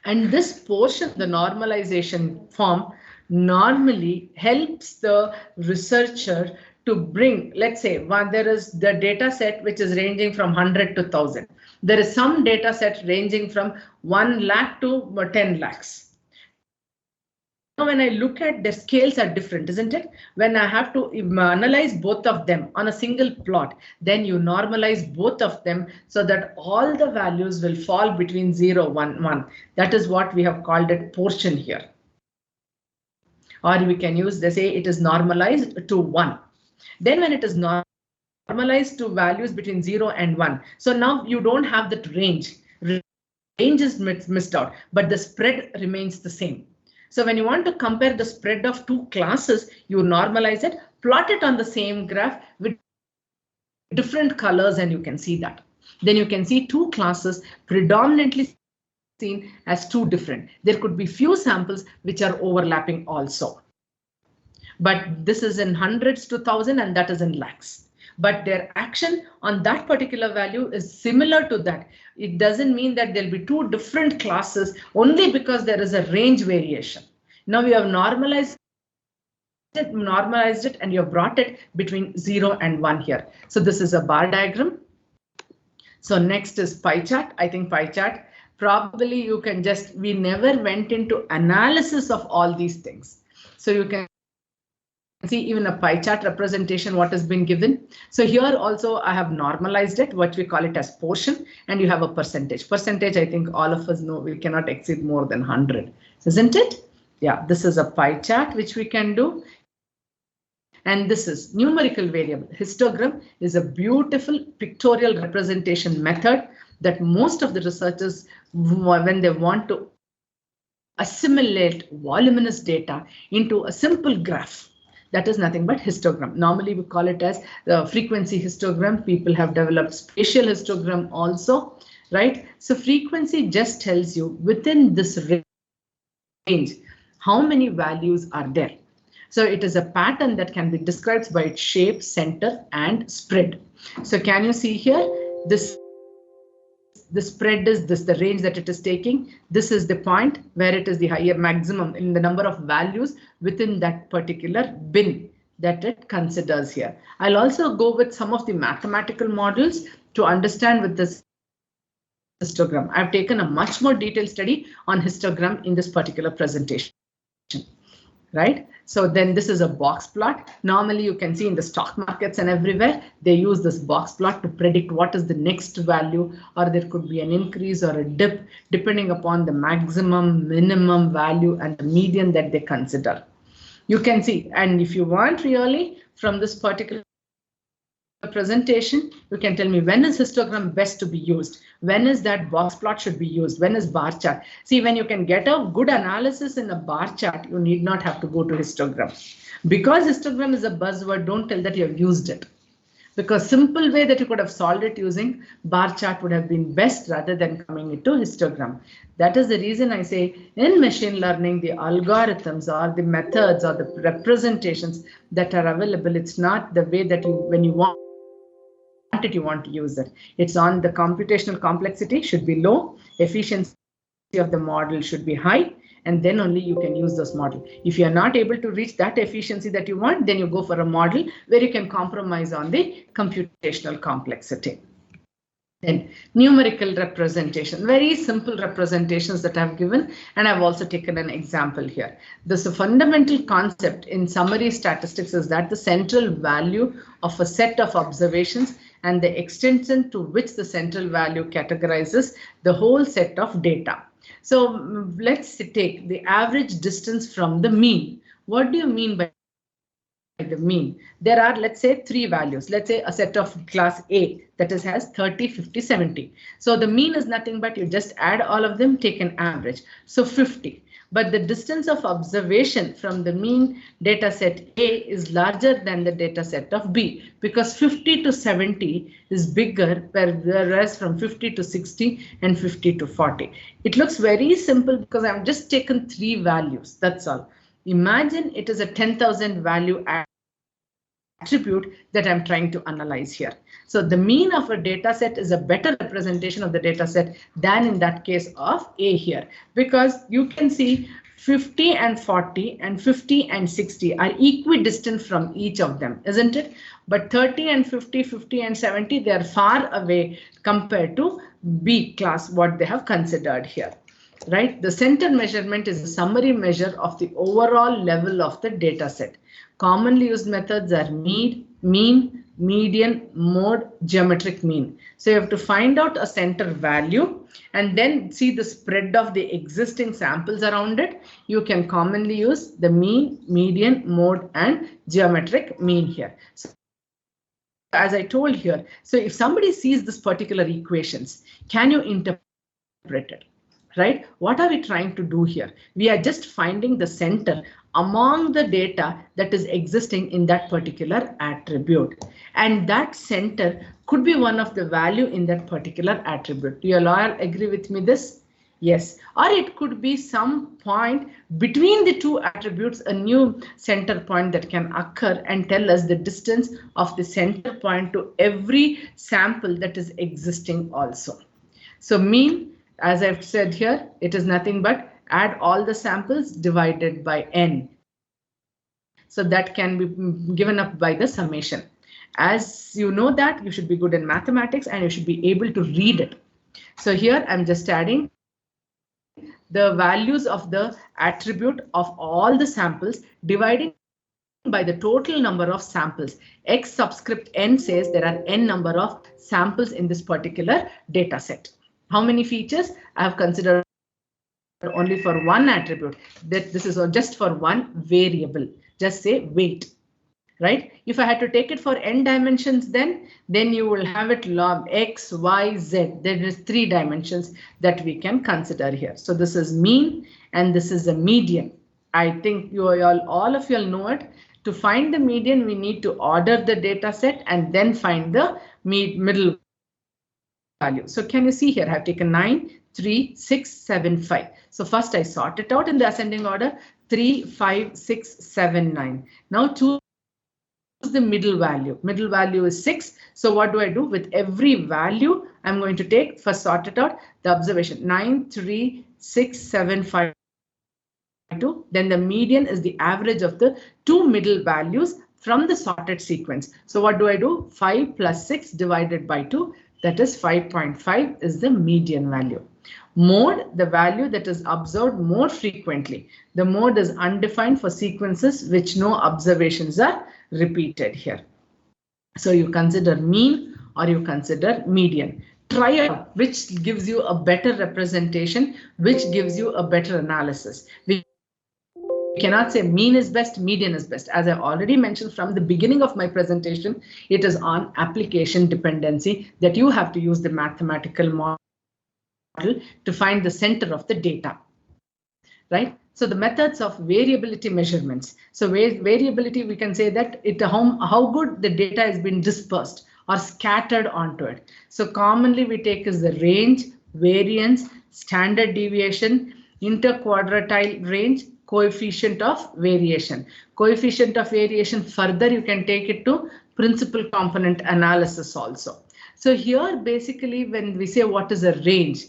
And this portion, the normalization form, normally helps the researcher to bring, let's say, there is the data set which is ranging from 100 to 1000. There is some data set ranging from 1 lakh to 10 lakhs. Now, when I look at the scales are different, isn't it? When I have to analyze both of them on a single plot, then you normalize both of them so that all the values will fall between 0, 1, 1. That is what we have called it portion here. Or we can use, they say it is normalized to 1. Then when it is normalized to values between 0 and 1. So now you don't have that range. Range is missed out, but the spread remains the same. So when you want to compare the spread of 2 classes, you normalize it, plot it on the same graph with different colors, and you can see that. Then you can see 2 classes predominantly seen as 2 different. There could be few samples which are overlapping also. But this is in hundreds to 1000 and that is in lakhs. But their action on that particular value is similar to that. It doesn't mean that there'll be 2 different classes only because there is a range variation. Now we have normalized it and you have brought it between 0 and 1 here. So this is a bar diagram. So next is pie chart. I think pie chart, probably you can just, we never went into analysis of all these things. So you can see even a pie chart representation what has been given. So here also I have normalized it, what we call it as portion, and you have a percentage. Percentage, I think all of us know we cannot exceed more than 100, isn't it? Yeah, this is a pie chart which we can do. And this is numerical variable. Histogram is a beautiful pictorial representation method that most of the researchers, when they want to assimilate voluminous data into a simple graph, that is nothing but histogram. Normally we call it as the frequency histogram. People have developed spatial histogram also, right? So frequency just tells you within this range how many values are there. So it is a pattern that can be described by its shape, center, and spread. So can you see here? the spread is this, the range that it is taking. This is the point where it is the higher maximum in the number of values within that particular bin that it considers here. I'll also go with some of the mathematical models to understand with this histogram. I've taken a much more detailed study on histogram in this particular presentation. Right? So then this is a box plot. Normally you can see in the stock markets and everywhere, they use this box plot to predict what is the next value, or there could be an increase or a dip depending upon the maximum, minimum value and the median that they consider. You can see, and if you want really from this particular presentation, you can tell me when is histogram best to be used, when is that box plot should be used, when is bar chart. See, when you can get a good analysis in a bar chart, you need not have to go to histogram. Because histogram is a buzzword, don't tell that you have used it, because simple way that you could have solved it using bar chart would have been best rather than coming into histogram. That is the reason I say in machine learning, the algorithms or the methods or the representations that are available, it's not the way that you, when you want it, you want to use it. It's on the computational complexity should be low, efficiency of the model should be high, and then only you can use this model. If you are not able to reach that efficiency that you want, then you go for a model where you can compromise on the computational complexity. Then numerical representation, very simple representations that I've given, and I've also taken an example here. This fundamental concept in summary statistics is that the central value of a set of observations and the extension to which the central value categorizes the whole set of data. So let's take the average distance from the mean. What do you mean by the mean? There are, let's say, three values. Let's say a set of class A that is has 30, 50, 70. So the mean is nothing but you just add all of them, take an average. So 50. But the distance of observation from the mean data set A is larger than the data set of B, because 50 to 70 is bigger, whereas from 50 to 60 and 50 to 40. It looks very simple because I've just taken three values. That's all. Imagine it is a 10,000 value attribute that I'm trying to analyze here. So the mean of a data set is a better representation of the data set than in that case of A here, because you can see 50 and 40 and 50 and 60 are equidistant from each of them, isn't it? But 30 and 50, 50 and 70, they are far away compared to B class, what they have considered here. Right? The center measurement is a summary measure of the overall level of the data set. Commonly used methods are mean, median, mode, geometric mean. So you have to find out a center value and then see the spread of the existing samples around it. You can commonly use the mean, median, mode, and geometric mean here. So as I told here, so if somebody sees this particular equations, can you interpret it? Right? What are we trying to do here? We are just finding the center among the data that is existing in that particular attribute. And that center could be one of the value in that particular attribute. Do you all agree with me this? Yes. Or it could be some point between the two attributes, a new center point that can occur and tell us the distance of the center point to every sample that is existing also. So mean, as I've said here, it is nothing but add all the samples divided by n. So that can be given up by the summation. As you know that, you should be good in mathematics and you should be able to read it. So here I'm just adding the values of the attribute of all the samples dividing by the total number of samples. X subscript n says there are n number of samples in this particular data set. How many features? I have considered only for one attribute, that this is just for one variable. Just say weight, right? If I had to take it for n dimensions, then you will have it log x, y, z. There is 3 dimensions that we can consider here. So this is mean and this is a median. I think you all of you all know it. To find the median, we need to order the data set and then find the middle value. So can you see here, I have taken 9, 3, 6, 7, 5. So first I sort it out in the ascending order, 3, 5, 6, 7, 9. Now 2 the middle value. Middle value is 6. So what do I do? With every value, I'm going to take, first sort it out, the observation 9, 3, 6, 7, 5, 2. Then the median is the average of the two middle values from the sorted sequence. So what do I do? 5 plus 6 divided by 2. That is 5.5 is the median value. Mode, the value that is observed more frequently. The mode is undefined for sequences which no observations are repeated here. So you consider mean or you consider median. Try out which gives you a better representation, which gives you a better analysis. We cannot say mean is best, median is best. As I already mentioned from the beginning of my presentation, it is on application dependency that you have to use the mathematical model to find the center of the data, right? So the methods of variability measurements. So variability, we can say that how good the data has been dispersed or scattered onto it. So commonly we take is the range, variance, standard deviation, interquartile range, coefficient of variation. Coefficient of variation, further you can take it to principal component analysis also. So here basically when we say what is a range,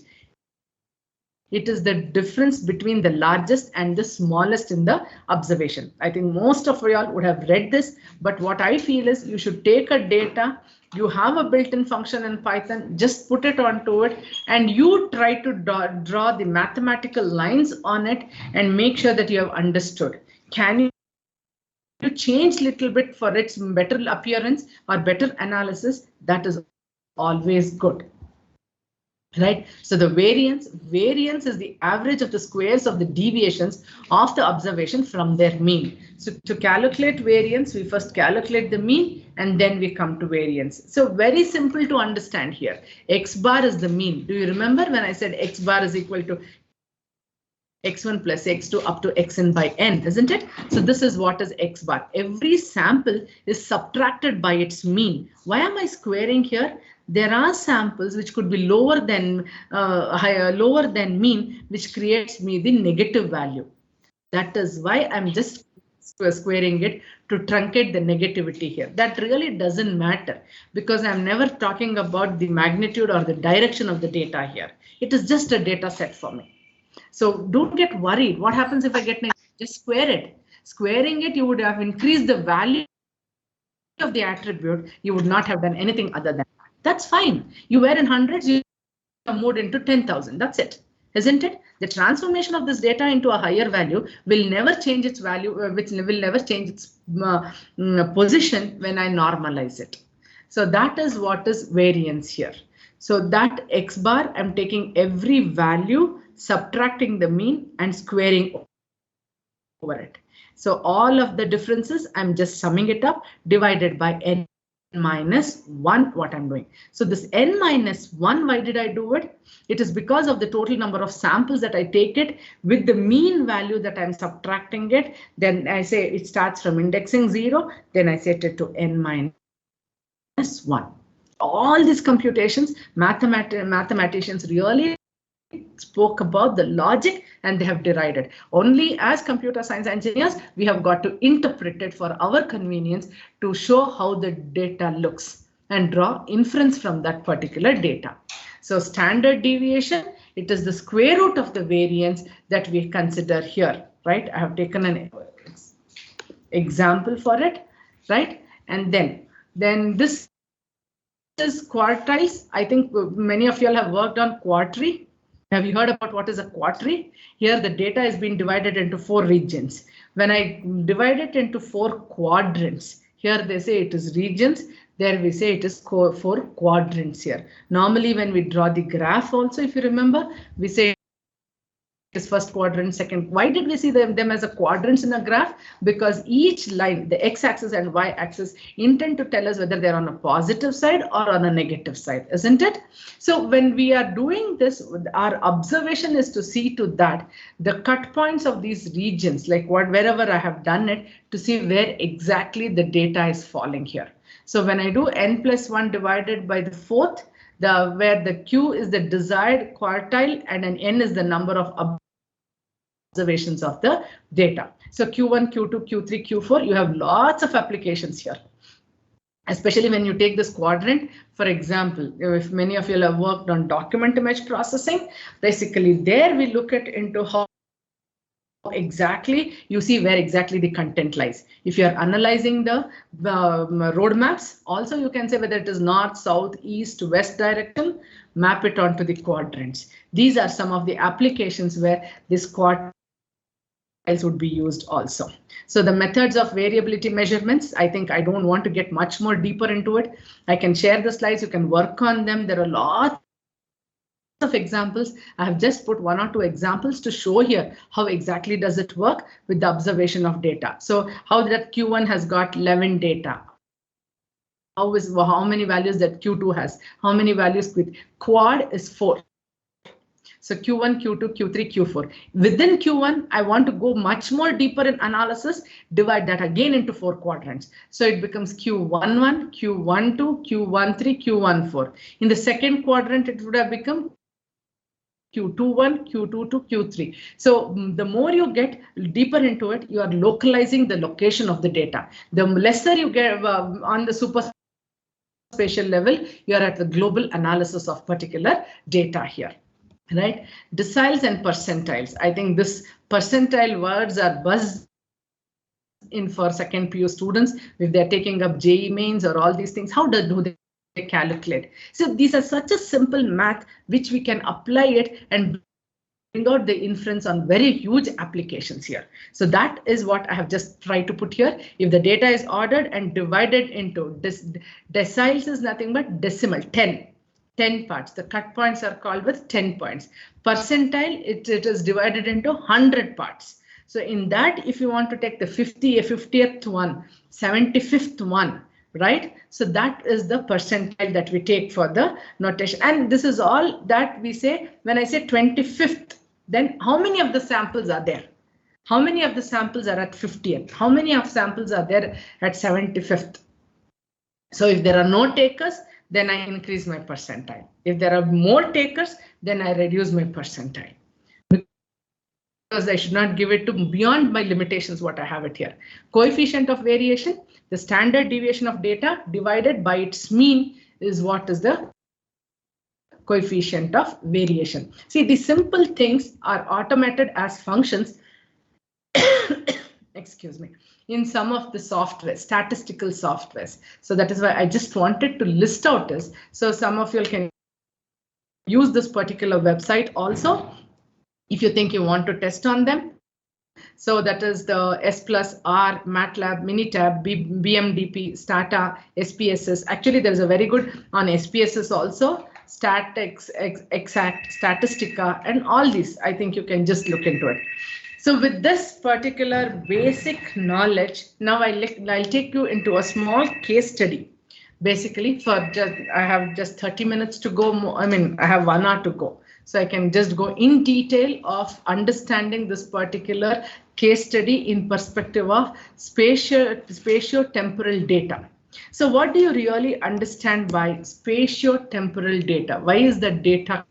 it is the difference between the largest and the smallest in the observation. I think most of you all would have read this, but what I feel is you should take a data, you have a built-in function in Python, just put it onto it and you try to draw the mathematical lines on it and make sure that you have understood. Can you change little bit for its better appearance or better analysis? That is always good. Right, so the variance is the average of the squares of the deviations of the observation from their mean. So to calculate variance, we first calculate the mean and then we come to variance. So very simple to understand here. X bar is the mean. Do you remember when I said X bar is equal to x1 plus x2 up to xn by n, isn't it? So this is what is X bar. Every sample is subtracted by its mean. Why am I squaring here? There are samples which could be lower than mean, which creates me the negative value. That is why I'm just squaring it to truncate the negativity here. That really doesn't matter because I'm never talking about the magnitude or the direction of the data here. It is just a data set for me. So don't get worried. What happens if I get negative? Just square it. Squaring it, you would have increased the value of the attribute. You would not have done anything other than that. That's fine. You were in hundreds, you have moved into 10,000. That's it, isn't it? The transformation of this data into a higher value will never change its value, which will never change its position when I normalize it. So that is what is variance here. So that X bar, I'm taking every value, subtracting the mean and squaring over it. So all of the differences, I'm just summing it up, divided by n minus 1, what I'm doing. So this n minus 1, why did I do it? It is because of the total number of samples that I take it with the mean value that I'm subtracting it. Then I say it starts from indexing 0, then I set it to n minus 1. All these computations, mathematicians really spoke about the logic and they have derived it. Only as computer science engineers, we have got to interpret it for our convenience to show how the data looks and draw inference from that particular data. So standard deviation, it is the square root of the variance that we consider here, right? I have taken an example for it, right? And then this is quartiles. I think many of you all have worked on quartile. Have you heard about what is a quartile? Here the data is being divided into 4 regions. When I divide it into 4 quadrants, here they say it is regions, there we say it is 4 quadrants here. Normally when we draw the graph also, if you remember, we say is first quadrant, second. Why did we see them as a quadrants in a graph? Because each line, the x-axis and y-axis, intend to tell us whether they're on a positive side or on a negative side, isn't it? So when we are doing this, our observation is to see to that the cut points of these regions, like wherever I have done it, to see where exactly the data is falling here. So when I do n plus 1 divided by the 4th, where the q is the desired quartile and an n is the number of observations of the data. So Q1, Q2, Q3, Q4, you have lots of applications here. especially when you take this quadrant. For example, if many of you have worked on document image processing, basically there we look at into how exactly you see where exactly the content lies. If you are analyzing the roadmaps, also you can say whether it is north, south, east, west direction, map it onto the quadrants. These are some of the applications where this quadrant would be used also. So the methods of variability measurements, I think I don't want to get much more deeper into it. I can share the slides, you can work on them. There are lots of examples. I have just put 1 or 2 examples to show here how exactly does it work with the observation of data. So how that Q1 has got 11 data. How many values that Q2 has? How many values with quad is 4. So Q1, Q2, Q3, Q4. Within Q1, I want to go much more deeper in analysis, divide that again into 4 quadrants. So it becomes Q11, Q12, Q13, Q14. In the second quadrant, it would have become Q21, Q22, Q3. So the more you get deeper into it, you are localizing the location of the data. The lesser you get on the super spatial level, you are at the global analysis of particular data here. Right, deciles and percentiles. I think this percentile words are buzzed in for second PU students if they're taking up JEE mains or all these things. How do they calculate? So these are such a simple math which we can apply it and bring out the inference on very huge applications here. So that is what I have just tried to put here. If the data is ordered and divided into deciles is nothing but decimal 10 parts. The cut points are called with 10 points. Percentile, it is divided into 100 parts. So in that, if you want to take the 50th one, 75th one, right? So that is the percentile that we take for the notation. And this is all that we say when I say 25th, then how many of the samples are there? How many of the samples are at 50th? How many of samples are there at 75th? So if there are no takers, then I increase my percentile. If there are more takers, then I reduce my percentile. Because I should not give it to beyond my limitations what I have it here. Coefficient of variation, the standard deviation of data divided by its mean is what is the coefficient of variation. See, the simple things are automated as functions. Excuse me, in some of the software, statistical softwares. So that is why I just wanted to list out this. So some of you can use this particular website also if you think you want to test on them. So that is the S+, R, MATLAB, Minitab, BMDP, Stata, SPSS. Actually, there is a very good on SPSS also, StatX, Exact, Statistica, and all these. I think you can just look into it. So with this particular basic knowledge, now I'll take you into a small case study. Basically, I have just 30 minutes to go. I mean, I have 1 hour to go. So I can just go in detail of understanding this particular case study in perspective of spatio-temporal data. So what do you really understand by spatio-temporal data? Why is the data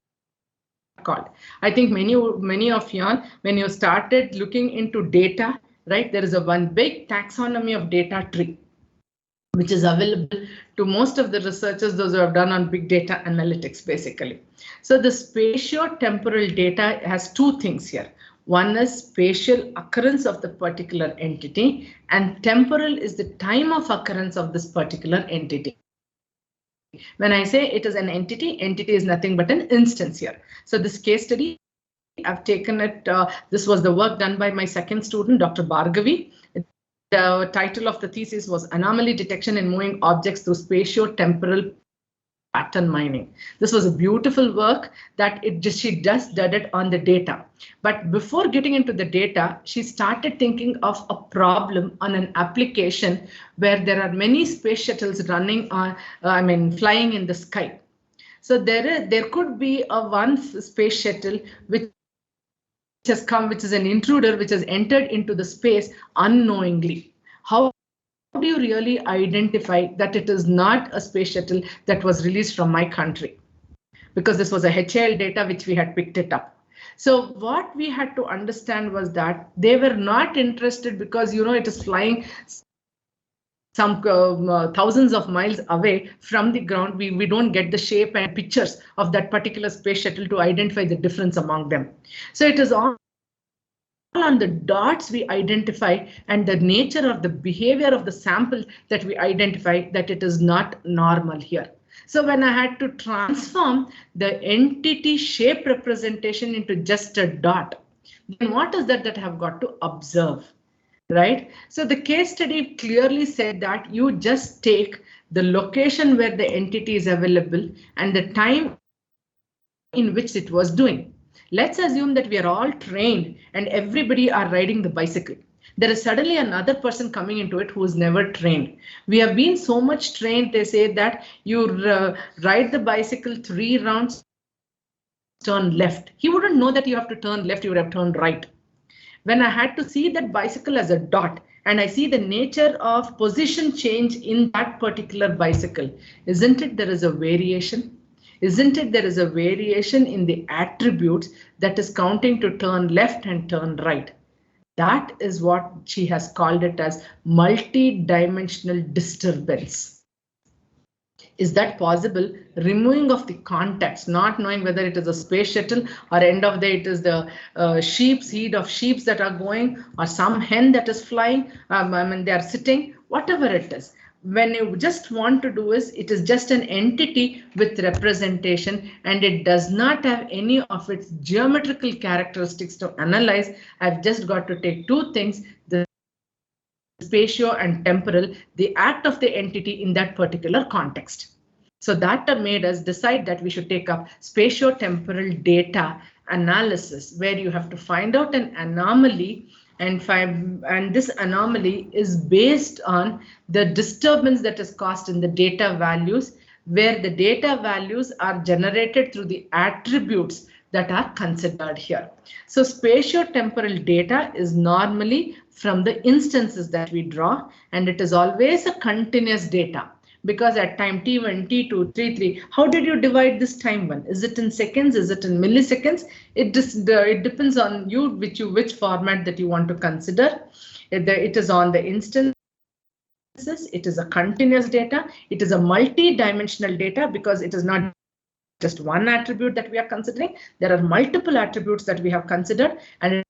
called? I think many of you, when you started looking into data, right, there is one big taxonomy of data tree, which is available to most of the researchers, those who have done on big data analytics, basically. So the spatio-temporal data has 2 things here. One is spatial occurrence of the particular entity, and temporal is the time of occurrence of this particular entity. When I say it is an entity, entity is nothing but an instance here. So this case study, I've taken it, this was the work done by my second student, Dr. Bhargavi. The title of the thesis was Anomaly Detection in Moving Objects Through Spatio-Temporal Pattern Mining. This was a beautiful work that she just did it on the data. But before getting into the data, she started thinking of a problem on an application where there are many space shuttles running on, flying in the sky. So there could be one space shuttle which has come, which is an intruder, which has entered into the space unknowingly. How do you really identify that it is not a space shuttle that was released from my country? Because this was a HAL data which we had picked it up. So what we had to understand was that they were not interested because, you know, it is flying some thousands of miles away from the ground, we don't get the shape and pictures of that particular space shuttle to identify the difference among them. So it is all on the dots we identify and the nature of the behavior of the sample that we identify that it is not normal here. So when I had to transform the entity shape representation into just a dot, then what is that I have got to observe? Right? So the case study clearly said that you just take the location where the entity is available and the time in which it was doing. Let's assume that we are all trained and everybody are riding the bicycle. There is suddenly another person coming into it who is never trained. We have been so much trained, they say that you ride the bicycle 3 rounds, turn left. He wouldn't know that you have to turn left, you would have turned right. When I had to see that bicycle as a dot and I see the nature of position change in that particular bicycle, isn't it there is a variation? Isn't it there is a variation in the attributes that is counting to turn left and turn right? That is what she has called it as multi-dimensional disturbance. Is that possible? Removing of the context, not knowing whether it is a space shuttle or end of the day it is the seed of sheep that are going or some hen that is flying. I mean, they are sitting, whatever it is. When you just want to do is it is just an entity with representation and it does not have any of its geometrical characteristics to analyze. I've just got to take 2 things, the spatio and temporal, the act of the entity in that particular context. So that made us decide that we should take up spatio-temporal data analysis, where you have to find out an anomaly and this anomaly is based on the disturbance that is caused in the data values, where the data values are generated through the attributes that are considered here. So spatio-temporal data is normally from the instances that we draw, and it is always a continuous data. Because at time t1, t2, t3, how did you divide this time one? Is it in seconds? Is it in milliseconds? It depends on you, which format that you want to consider. It is on the instances. It is a continuous data. It is a multi-dimensional data because it is not just one attribute that we are considering. There are multiple attributes that we have considered, and it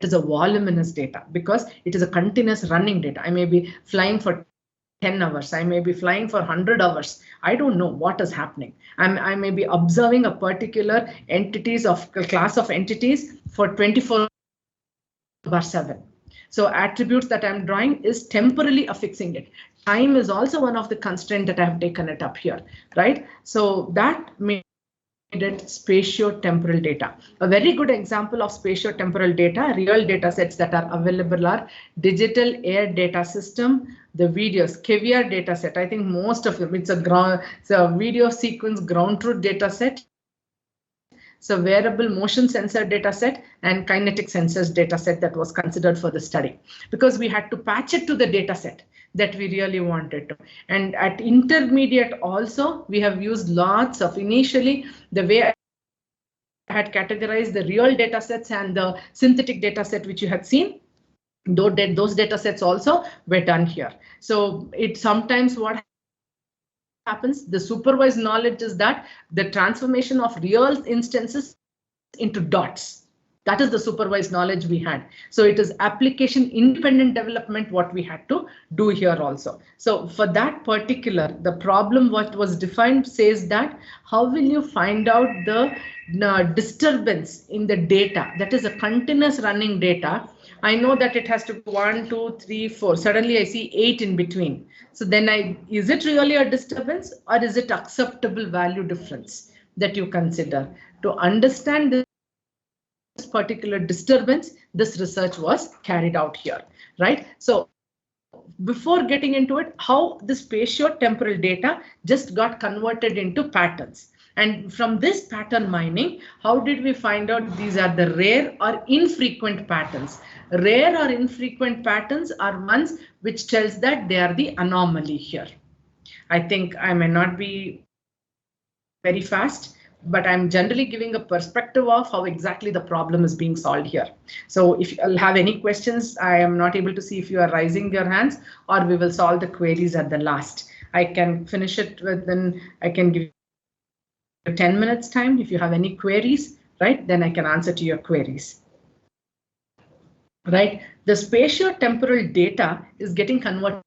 is a voluminous data because it is a continuous running data. I may be flying for 10 hours. I may be flying for 100 hours. I don't know what is happening. I may be observing a particular class of entities for 24/7. So attributes that I'm drawing is temporally affixing it. Time is also one of the constraints that I have taken it up here, right? So that made it spatio-temporal data. A very good example of spatio-temporal data, real data sets that are available are digital air data system, the videos, Caviar data set. I think most of them, it's a video sequence ground truth data set. So variable motion sensor data set and kinetic sensors data set that was considered for the study, because we had to patch it to the data set that we really wanted to. And at intermediate also, we have used lots of, initially the way I had categorized the real data sets and the synthetic data set which you had seen, those data sets also were done here. So it sometimes what happens, the supervised knowledge is that the transformation of real instances into dots. That is the supervised knowledge we had. So it is application independent development what we had to do here also. So for that particular, the problem what was defined says that how will you find out the disturbance in the data? That is a continuous running data. I know that it has to go 1, 2, 3, 4. Suddenly I see 8 in between. So then is it really a disturbance or is it acceptable value difference that you consider? To understand this particular disturbance, this research was carried out here, right? So before getting into it, how the spatio-temporal data just got converted into patterns. And from this pattern mining, how did we find out these are the rare or infrequent patterns? Rare or infrequent patterns are ones which tells that they are the anomaly here. I think I may not be very fast, but I'm generally giving a perspective of how exactly the problem is being solved here. So if you'll have any questions, I am not able to see if you are raising your hands, or we will solve the queries at the last. I can finish it within, I can give you 10 minutes time. If you have any queries, right, then I can answer to your queries. Right, the spatio-temporal data is getting converted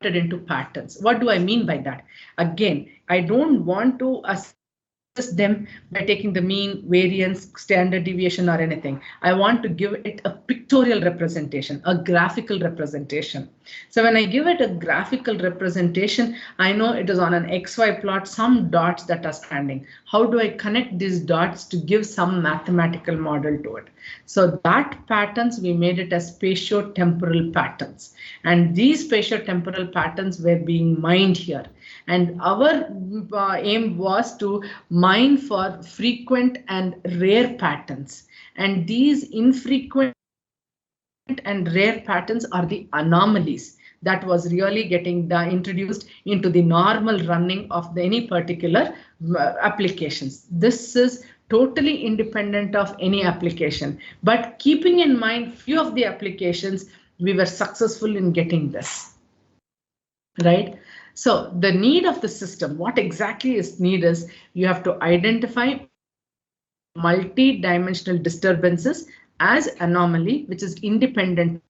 into patterns. What do I mean by that? Again, I don't want to assess them by taking the mean, variance, standard deviation or anything. I want to give it a pictorial representation, a graphical representation. So when I give it a graphical representation, I know it is on an XY plot, some dots that are standing. How do I connect these dots to give some mathematical model to it? So that patterns, we made it as spatio-temporal patterns. And these spatio-temporal patterns were being mined here. And our aim was to mine for frequent and rare patterns. And these infrequent and rare patterns are the anomalies that was really getting introduced into the normal running of any particular applications. This is totally independent of any application, but keeping in mind few of the applications, we were successful in getting this, right? So the need of the system, what exactly is need is you have to identify multi-dimensional disturbances as anomaly, which is independent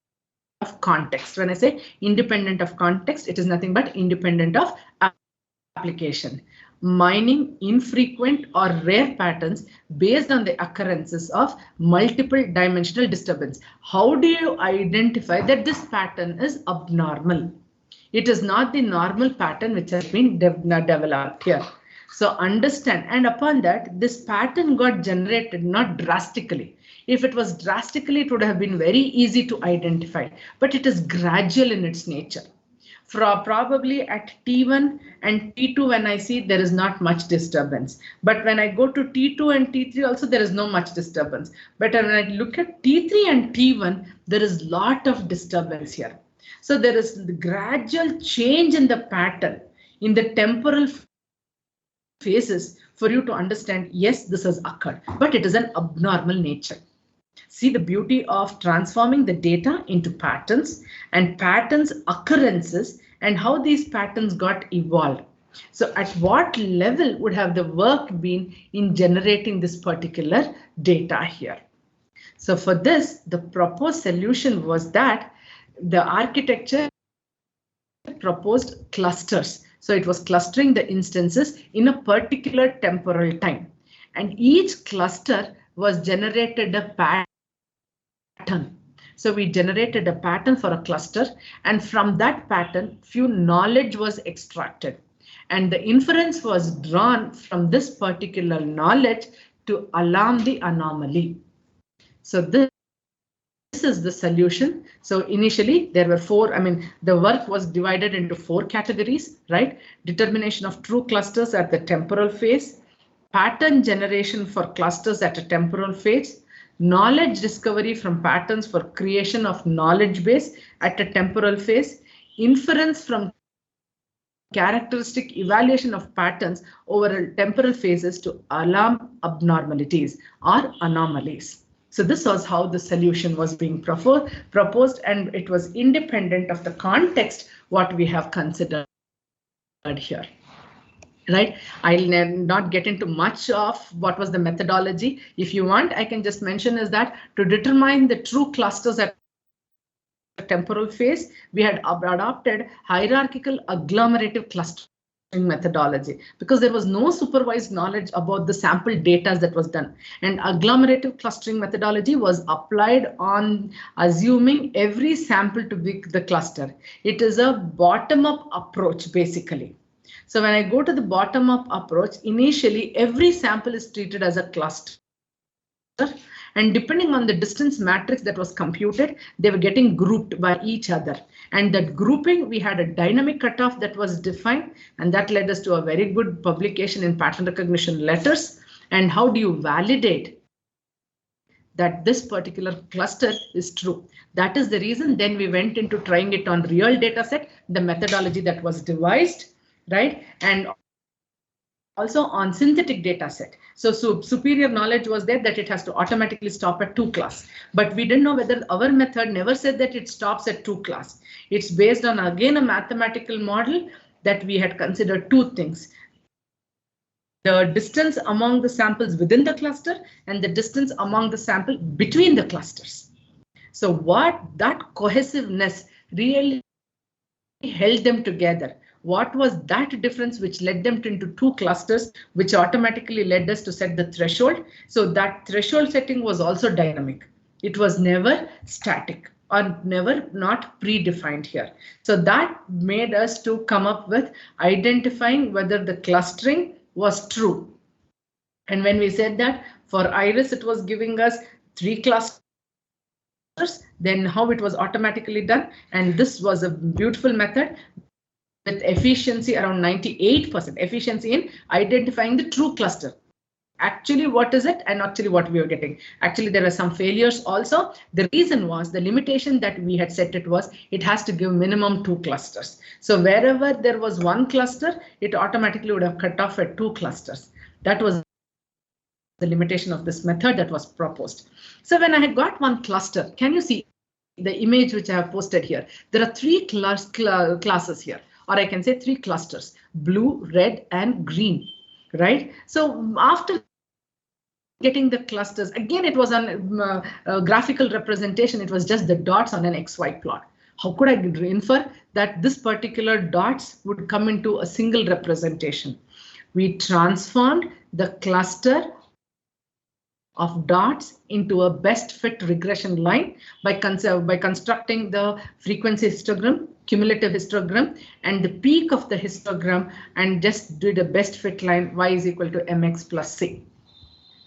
of context. When I say independent of context, it is nothing but independent of application. Mining infrequent or rare patterns based on the occurrences of multiple dimensional disturbance. How do you identify that this pattern is abnormal? It is not the normal pattern which has been developed here. So understand, and upon that, this pattern got generated not drastically. If it was drastically, it would have been very easy to identify, but it is gradual in its nature. Probably at T1 and T2, when I see there is not much disturbance. But when I go to T2 and T3 also, there is no much disturbance. But when I look at T3 and T1, there is lot of disturbance here. So there is the gradual change in the pattern in the temporal phases for you to understand, yes, this has occurred, but it is an abnormal nature. See the beauty of transforming the data into patterns and patterns occurrences and how these patterns got evolved. So at what level would have the work been in generating this particular data here? So for this, the proposed solution was that the architecture proposed clusters. So it was clustering the instances in a particular temporal time. And each cluster was generated a pattern. So we generated a pattern for a cluster, and from that pattern, few knowledge was extracted. And the inference was drawn from this particular knowledge to alarm the anomaly. So this is the solution. So initially there were four, the work was divided into four categories, right? Determination of true clusters at the temporal phase, pattern generation for clusters at a temporal phase, knowledge discovery from patterns for creation of knowledge base at a temporal phase, inference from characteristic evaluation of patterns over temporal phases to alarm abnormalities or anomalies. So this was how the solution was being proposed, and it was independent of the context what we have considered here. Right, I'll not get into much of what was the methodology. If you want, I can just mention is that to determine the true clusters at temporal phase, we had adopted hierarchical agglomerative clustering methodology because there was no supervised knowledge about the sample data that was done, and agglomerative clustering methodology was applied on assuming every sample to be the cluster. It is a bottom-up approach basically. So when I go to the bottom-up approach, initially every sample is treated as a cluster, and depending on the distance matrix that was computed, they were getting grouped by each other. And that grouping, we had a dynamic cutoff that was defined, and that led us to a very good publication in pattern recognition letters. And how do you validate that this particular cluster is true? That is the reason then we went into trying it on real data set, the methodology that was devised, right? And also on synthetic data set. So superior knowledge was there that it has to automatically stop at 2 class. But we didn't know whether our method never said that it stops at 2 class. It's based on again a mathematical model that we had considered two things. The distance among the samples within the cluster and the distance among the sample between the clusters. So what that cohesiveness really held them together. What was that difference which led them into two clusters, which automatically led us to set the threshold? So that threshold setting was also dynamic. It was never static or never not predefined here. So that made us to come up with identifying whether the clustering was true. And when we said that for Iris, it was giving us 3 clusters, then how it was automatically done. And this was a beautiful method with efficiency around 98%, efficiency in identifying the true cluster. Actually, what is it and actually what we are getting? Actually, there are some failures also. The reason was the limitation that we had set it was it has to give minimum 2 clusters. So wherever there was 1 cluster, it automatically would have cut off at 2 clusters. That was the limitation of this method that was proposed. So when I had got 1 cluster, can you see the image which I have posted here? There are 3 classes here, or I can say 3 clusters: blue, red, and green, right? So after getting the clusters, again, it was on a graphical representation. It was just the dots on an XY plot. How could I infer that this particular dots would come into a single representation? We transformed the cluster of dots into a best fit regression line by constructing the frequency histogram, cumulative histogram, and the peak of the histogram, and just did a best fit line y is equal to mx plus c.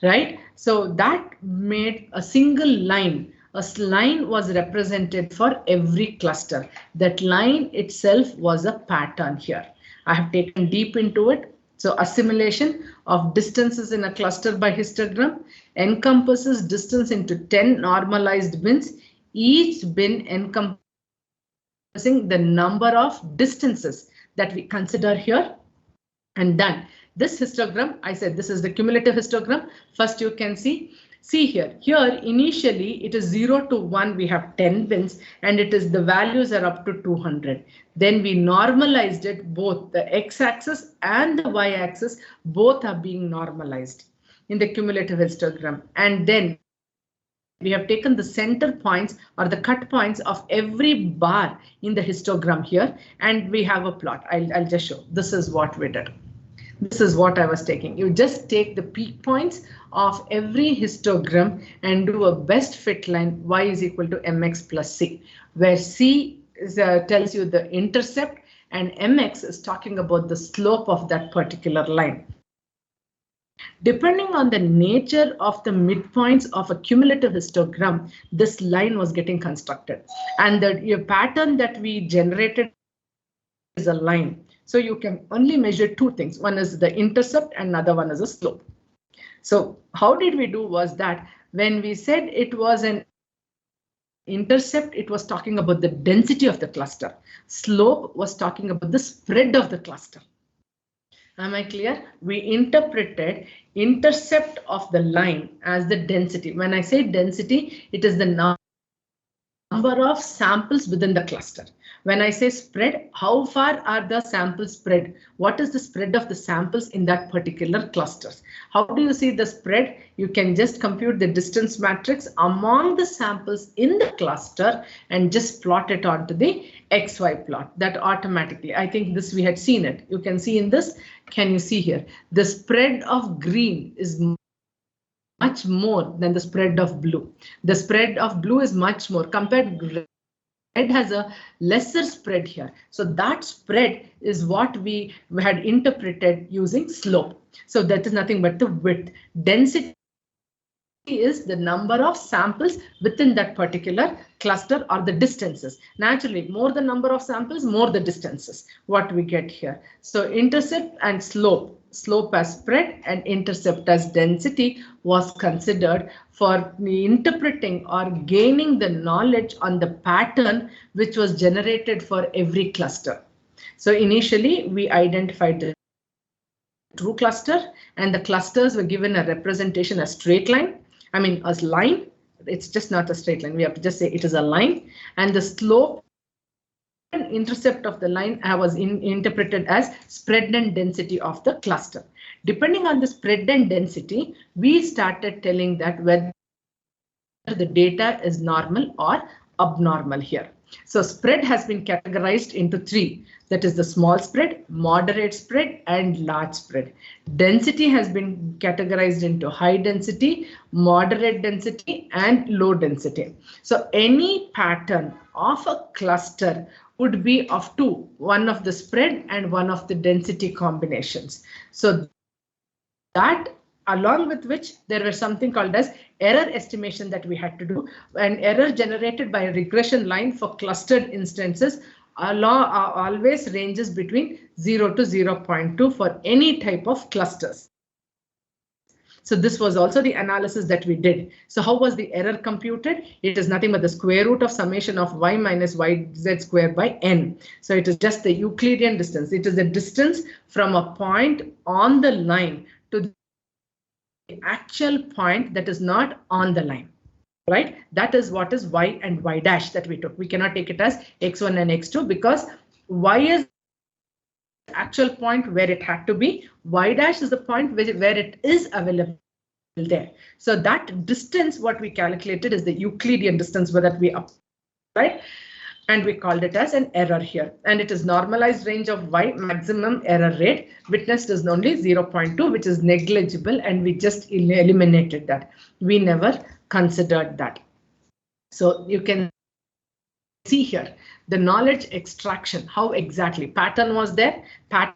Right? So that made a single line. A line was represented for every cluster. That line itself was a pattern here. I have taken deep into it. So assimilation of distances in a cluster by histogram encompasses distance into 10 normalized bins, each bin encompassing the number of distances that we consider here. And done. This histogram, I said this is the cumulative histogram. First you can see here. Here initially it is 0 to 1, we have 10 bins, and it is the values are up to 200. Then we normalized it, both the x-axis and the y-axis both are being normalized in the cumulative histogram. And then we have taken the center points or the cut points of every bar in the histogram here, and we have a plot. I'll just show. This is what we did. This is what I was taking. You just take the peak points of every histogram and do a best fit line y is equal to mx plus c, where c is, tells you the intercept and mx is talking about the slope of that particular line. Depending on the nature of the midpoints of a cumulative histogram, this line was getting constructed, and the pattern that we generated is a line. So you can only measure 2 things. One is the intercept and another one is a slope. So how did we do was that when we said it was an intercept, it was talking about the density of the cluster. Slope was talking about the spread of the cluster. Am I clear? We interpreted intercept of the line as the density. When I say density, it is the number of samples within the cluster. When I say spread, how far are the samples spread? What is the spread of the samples in that particular clusters? How do you see the spread? You can just compute the distance matrix among the samples in the cluster and just plot it onto the XY plot. That automatically, I think this we had seen it. You can see in this. Can you see here? The spread of green is much more than the spread of blue. The spread of blue is much more compared. Red has a lesser spread here. So that spread is what we had interpreted using slope. So that is nothing but the width. Density is the number of samples within that particular cluster or the distances. Naturally, more the number of samples, more the distances, what we get here. So intercept and slope. Slope as spread and intercept as density was considered for interpreting or gaining the knowledge on the pattern which was generated for every cluster. So initially we identified the true cluster, and the clusters were given a representation as straight line. I mean, as line. It's just not a straight line. We have to just say it is a line, and the slope and intercept of the line was interpreted as spread and density of the cluster. Depending on the spread and density, we started telling that whether the data is normal or abnormal here. So spread has been categorized into three. That is the small spread, moderate spread, and large spread. Density has been categorized into high density, moderate density, and low density. So any pattern of a cluster would be of two, one of the spread and one of the density combinations. So that, along with which there was something called as error estimation that we had to do. An error generated by a regression line for clustered instances always ranges between 0 to 0.2 for any type of clusters. So this was also the analysis that we did. So how was the error computed? It is nothing but the square root of summation of y minus yz squared by n. So it is just the Euclidean distance. It is the distance from a point on the line to the actual point that is not on the line, right? That is what is y and y dash that we took. We cannot take it as x1 and x2 because y is the actual point where it had to be. Y dash is the point where it is available there. So that distance, what we calculated is the Euclidean distance that we applied, and we called it as an error here. And it is normalized range of y, maximum error rate. Witnessed is only 0.2, which is negligible, and we just eliminated that. We never considered that. So you can see here the knowledge extraction, how exactly pattern was there. Pattern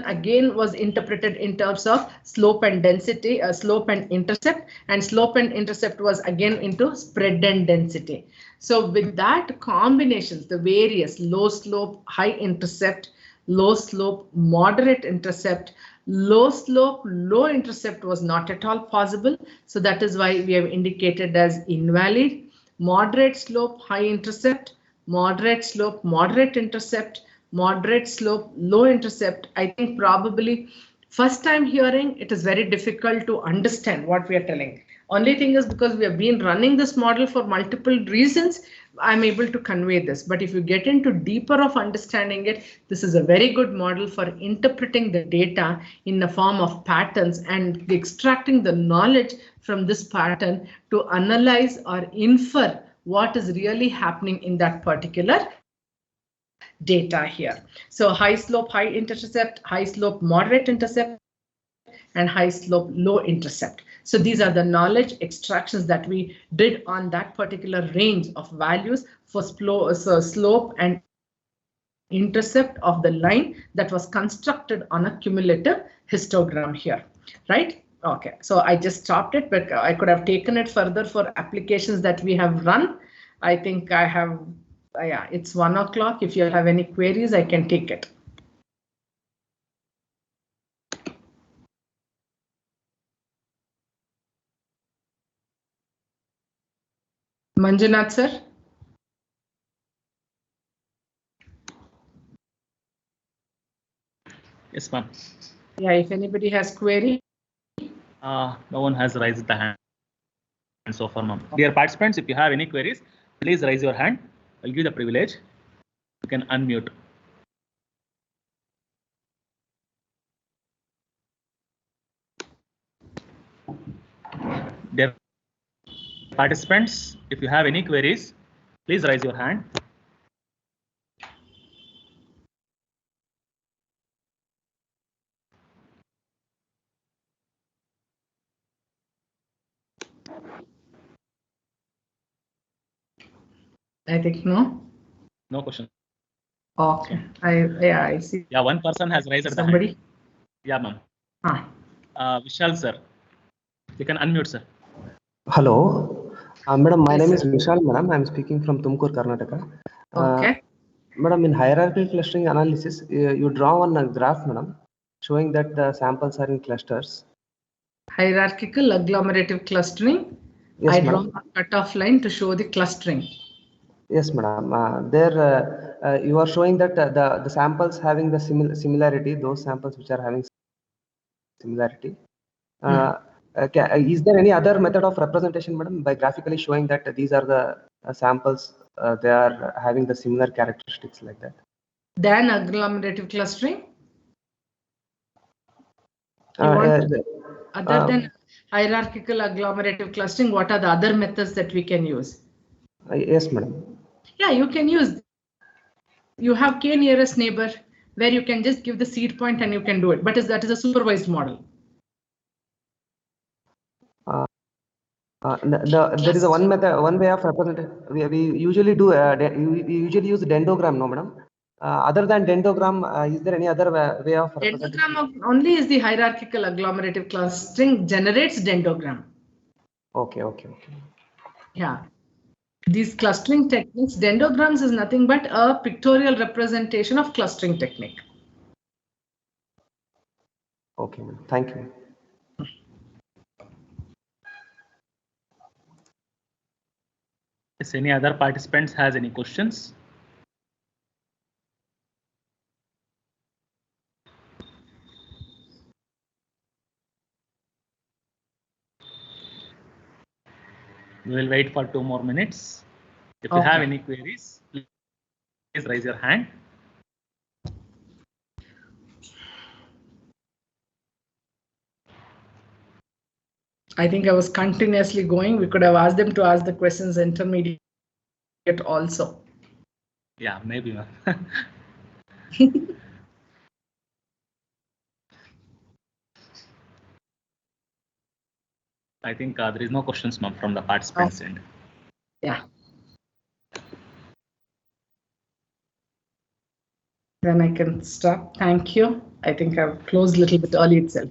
again was interpreted in terms of slope and density, slope and intercept, and slope and intercept was again into spread and density. So with that combinations, the various low slope, high intercept, low slope, moderate intercept, low slope, low intercept was not at all possible. So that is why we have indicated as invalid. Moderate slope, high intercept, moderate slope, moderate intercept, moderate slope, low intercept. I think probably first time hearing, it is very difficult to understand what we are telling. Only thing is because we have been running this model for multiple reasons, I'm able to convey this. But if you get into deeper of understanding it, this is a very good model for interpreting the data in the form of patterns and extracting the knowledge from this pattern to analyze or infer what is really happening in that particular data here. So high slope, high intercept, high slope, moderate intercept, and high slope, low intercept. So these are the knowledge extractions that we did on that particular range of values for slope and intercept of the line that was constructed on a cumulative histogram here, right? Okay, so I just stopped it, but I could have taken it further for applications that we have run. I think I have, yeah, it's 1 o'clock. If you have any queries, I can take it. Manjunath sir. Yes, ma'am. Yeah, if anybody has query. No one has raised the hand so far, ma'am. Dear participants, if you have any queries, please raise your hand. I'll give you the privilege. You can unmute. Dear participants, if you have any queries, please raise your hand. I think no. No question. Okay. I see. Yeah, one person has raised somebody. The hand. Yeah, ma'am. Ah. Vishal sir, you can unmute, sir. Hello, madam. My Yes, name sir. is Vishal, madam. I am speaking from Tumkur, Karnataka. Okay. Madam, in hierarchical clustering analysis, you draw one graph, madam, showing that the samples are in clusters. Hierarchical agglomerative clustering. Yes, I draw a cutoff line to show the clustering. Yes, madam. There you are showing that the samples having the similarity, those samples which are having similarity. Is there any other method of representation, madam, by graphically showing that these are the samples, they are having the similar characteristics like that? Than agglomerative clustering? Other than hierarchical agglomerative clustering, what are the other methods that we can use? Yes, madam. Yeah, you can use. You have k nearest neighbor, where you can just give the seed point and you can do it. But that is a supervised model. There is a one method, one way of representing. We usually do. We usually use dendrogram, no, madam. Other than dendrogram, is there any other way of representing? Dendrogram only is the hierarchical agglomerative clustering generates dendrogram. Okay. Yeah. These clustering techniques, dendrograms is nothing but a pictorial representation of clustering technique. Okay, ma'am. Thank you. If any other participants has any questions? We will wait for 2 more minutes. If you have any queries, please raise your hand. I think I was continuously going. We could have asked them to ask the questions intermediate also. Yeah, maybe. I think there is no questions, ma'am, from the participants end. Yeah. Then I can stop. Thank you. I think I've closed a little bit early itself.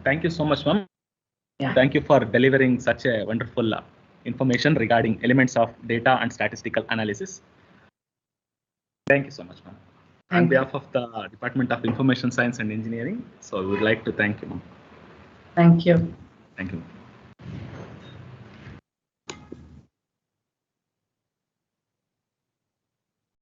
Thank you so much, ma'am. Yeah. Thank you for delivering such a wonderful information regarding elements of data and statistical analysis. Thank you so much, ma'am. On behalf of the Department of Information Science and Engineering, so we would like to thank you, ma'am. Thank you. Thank you.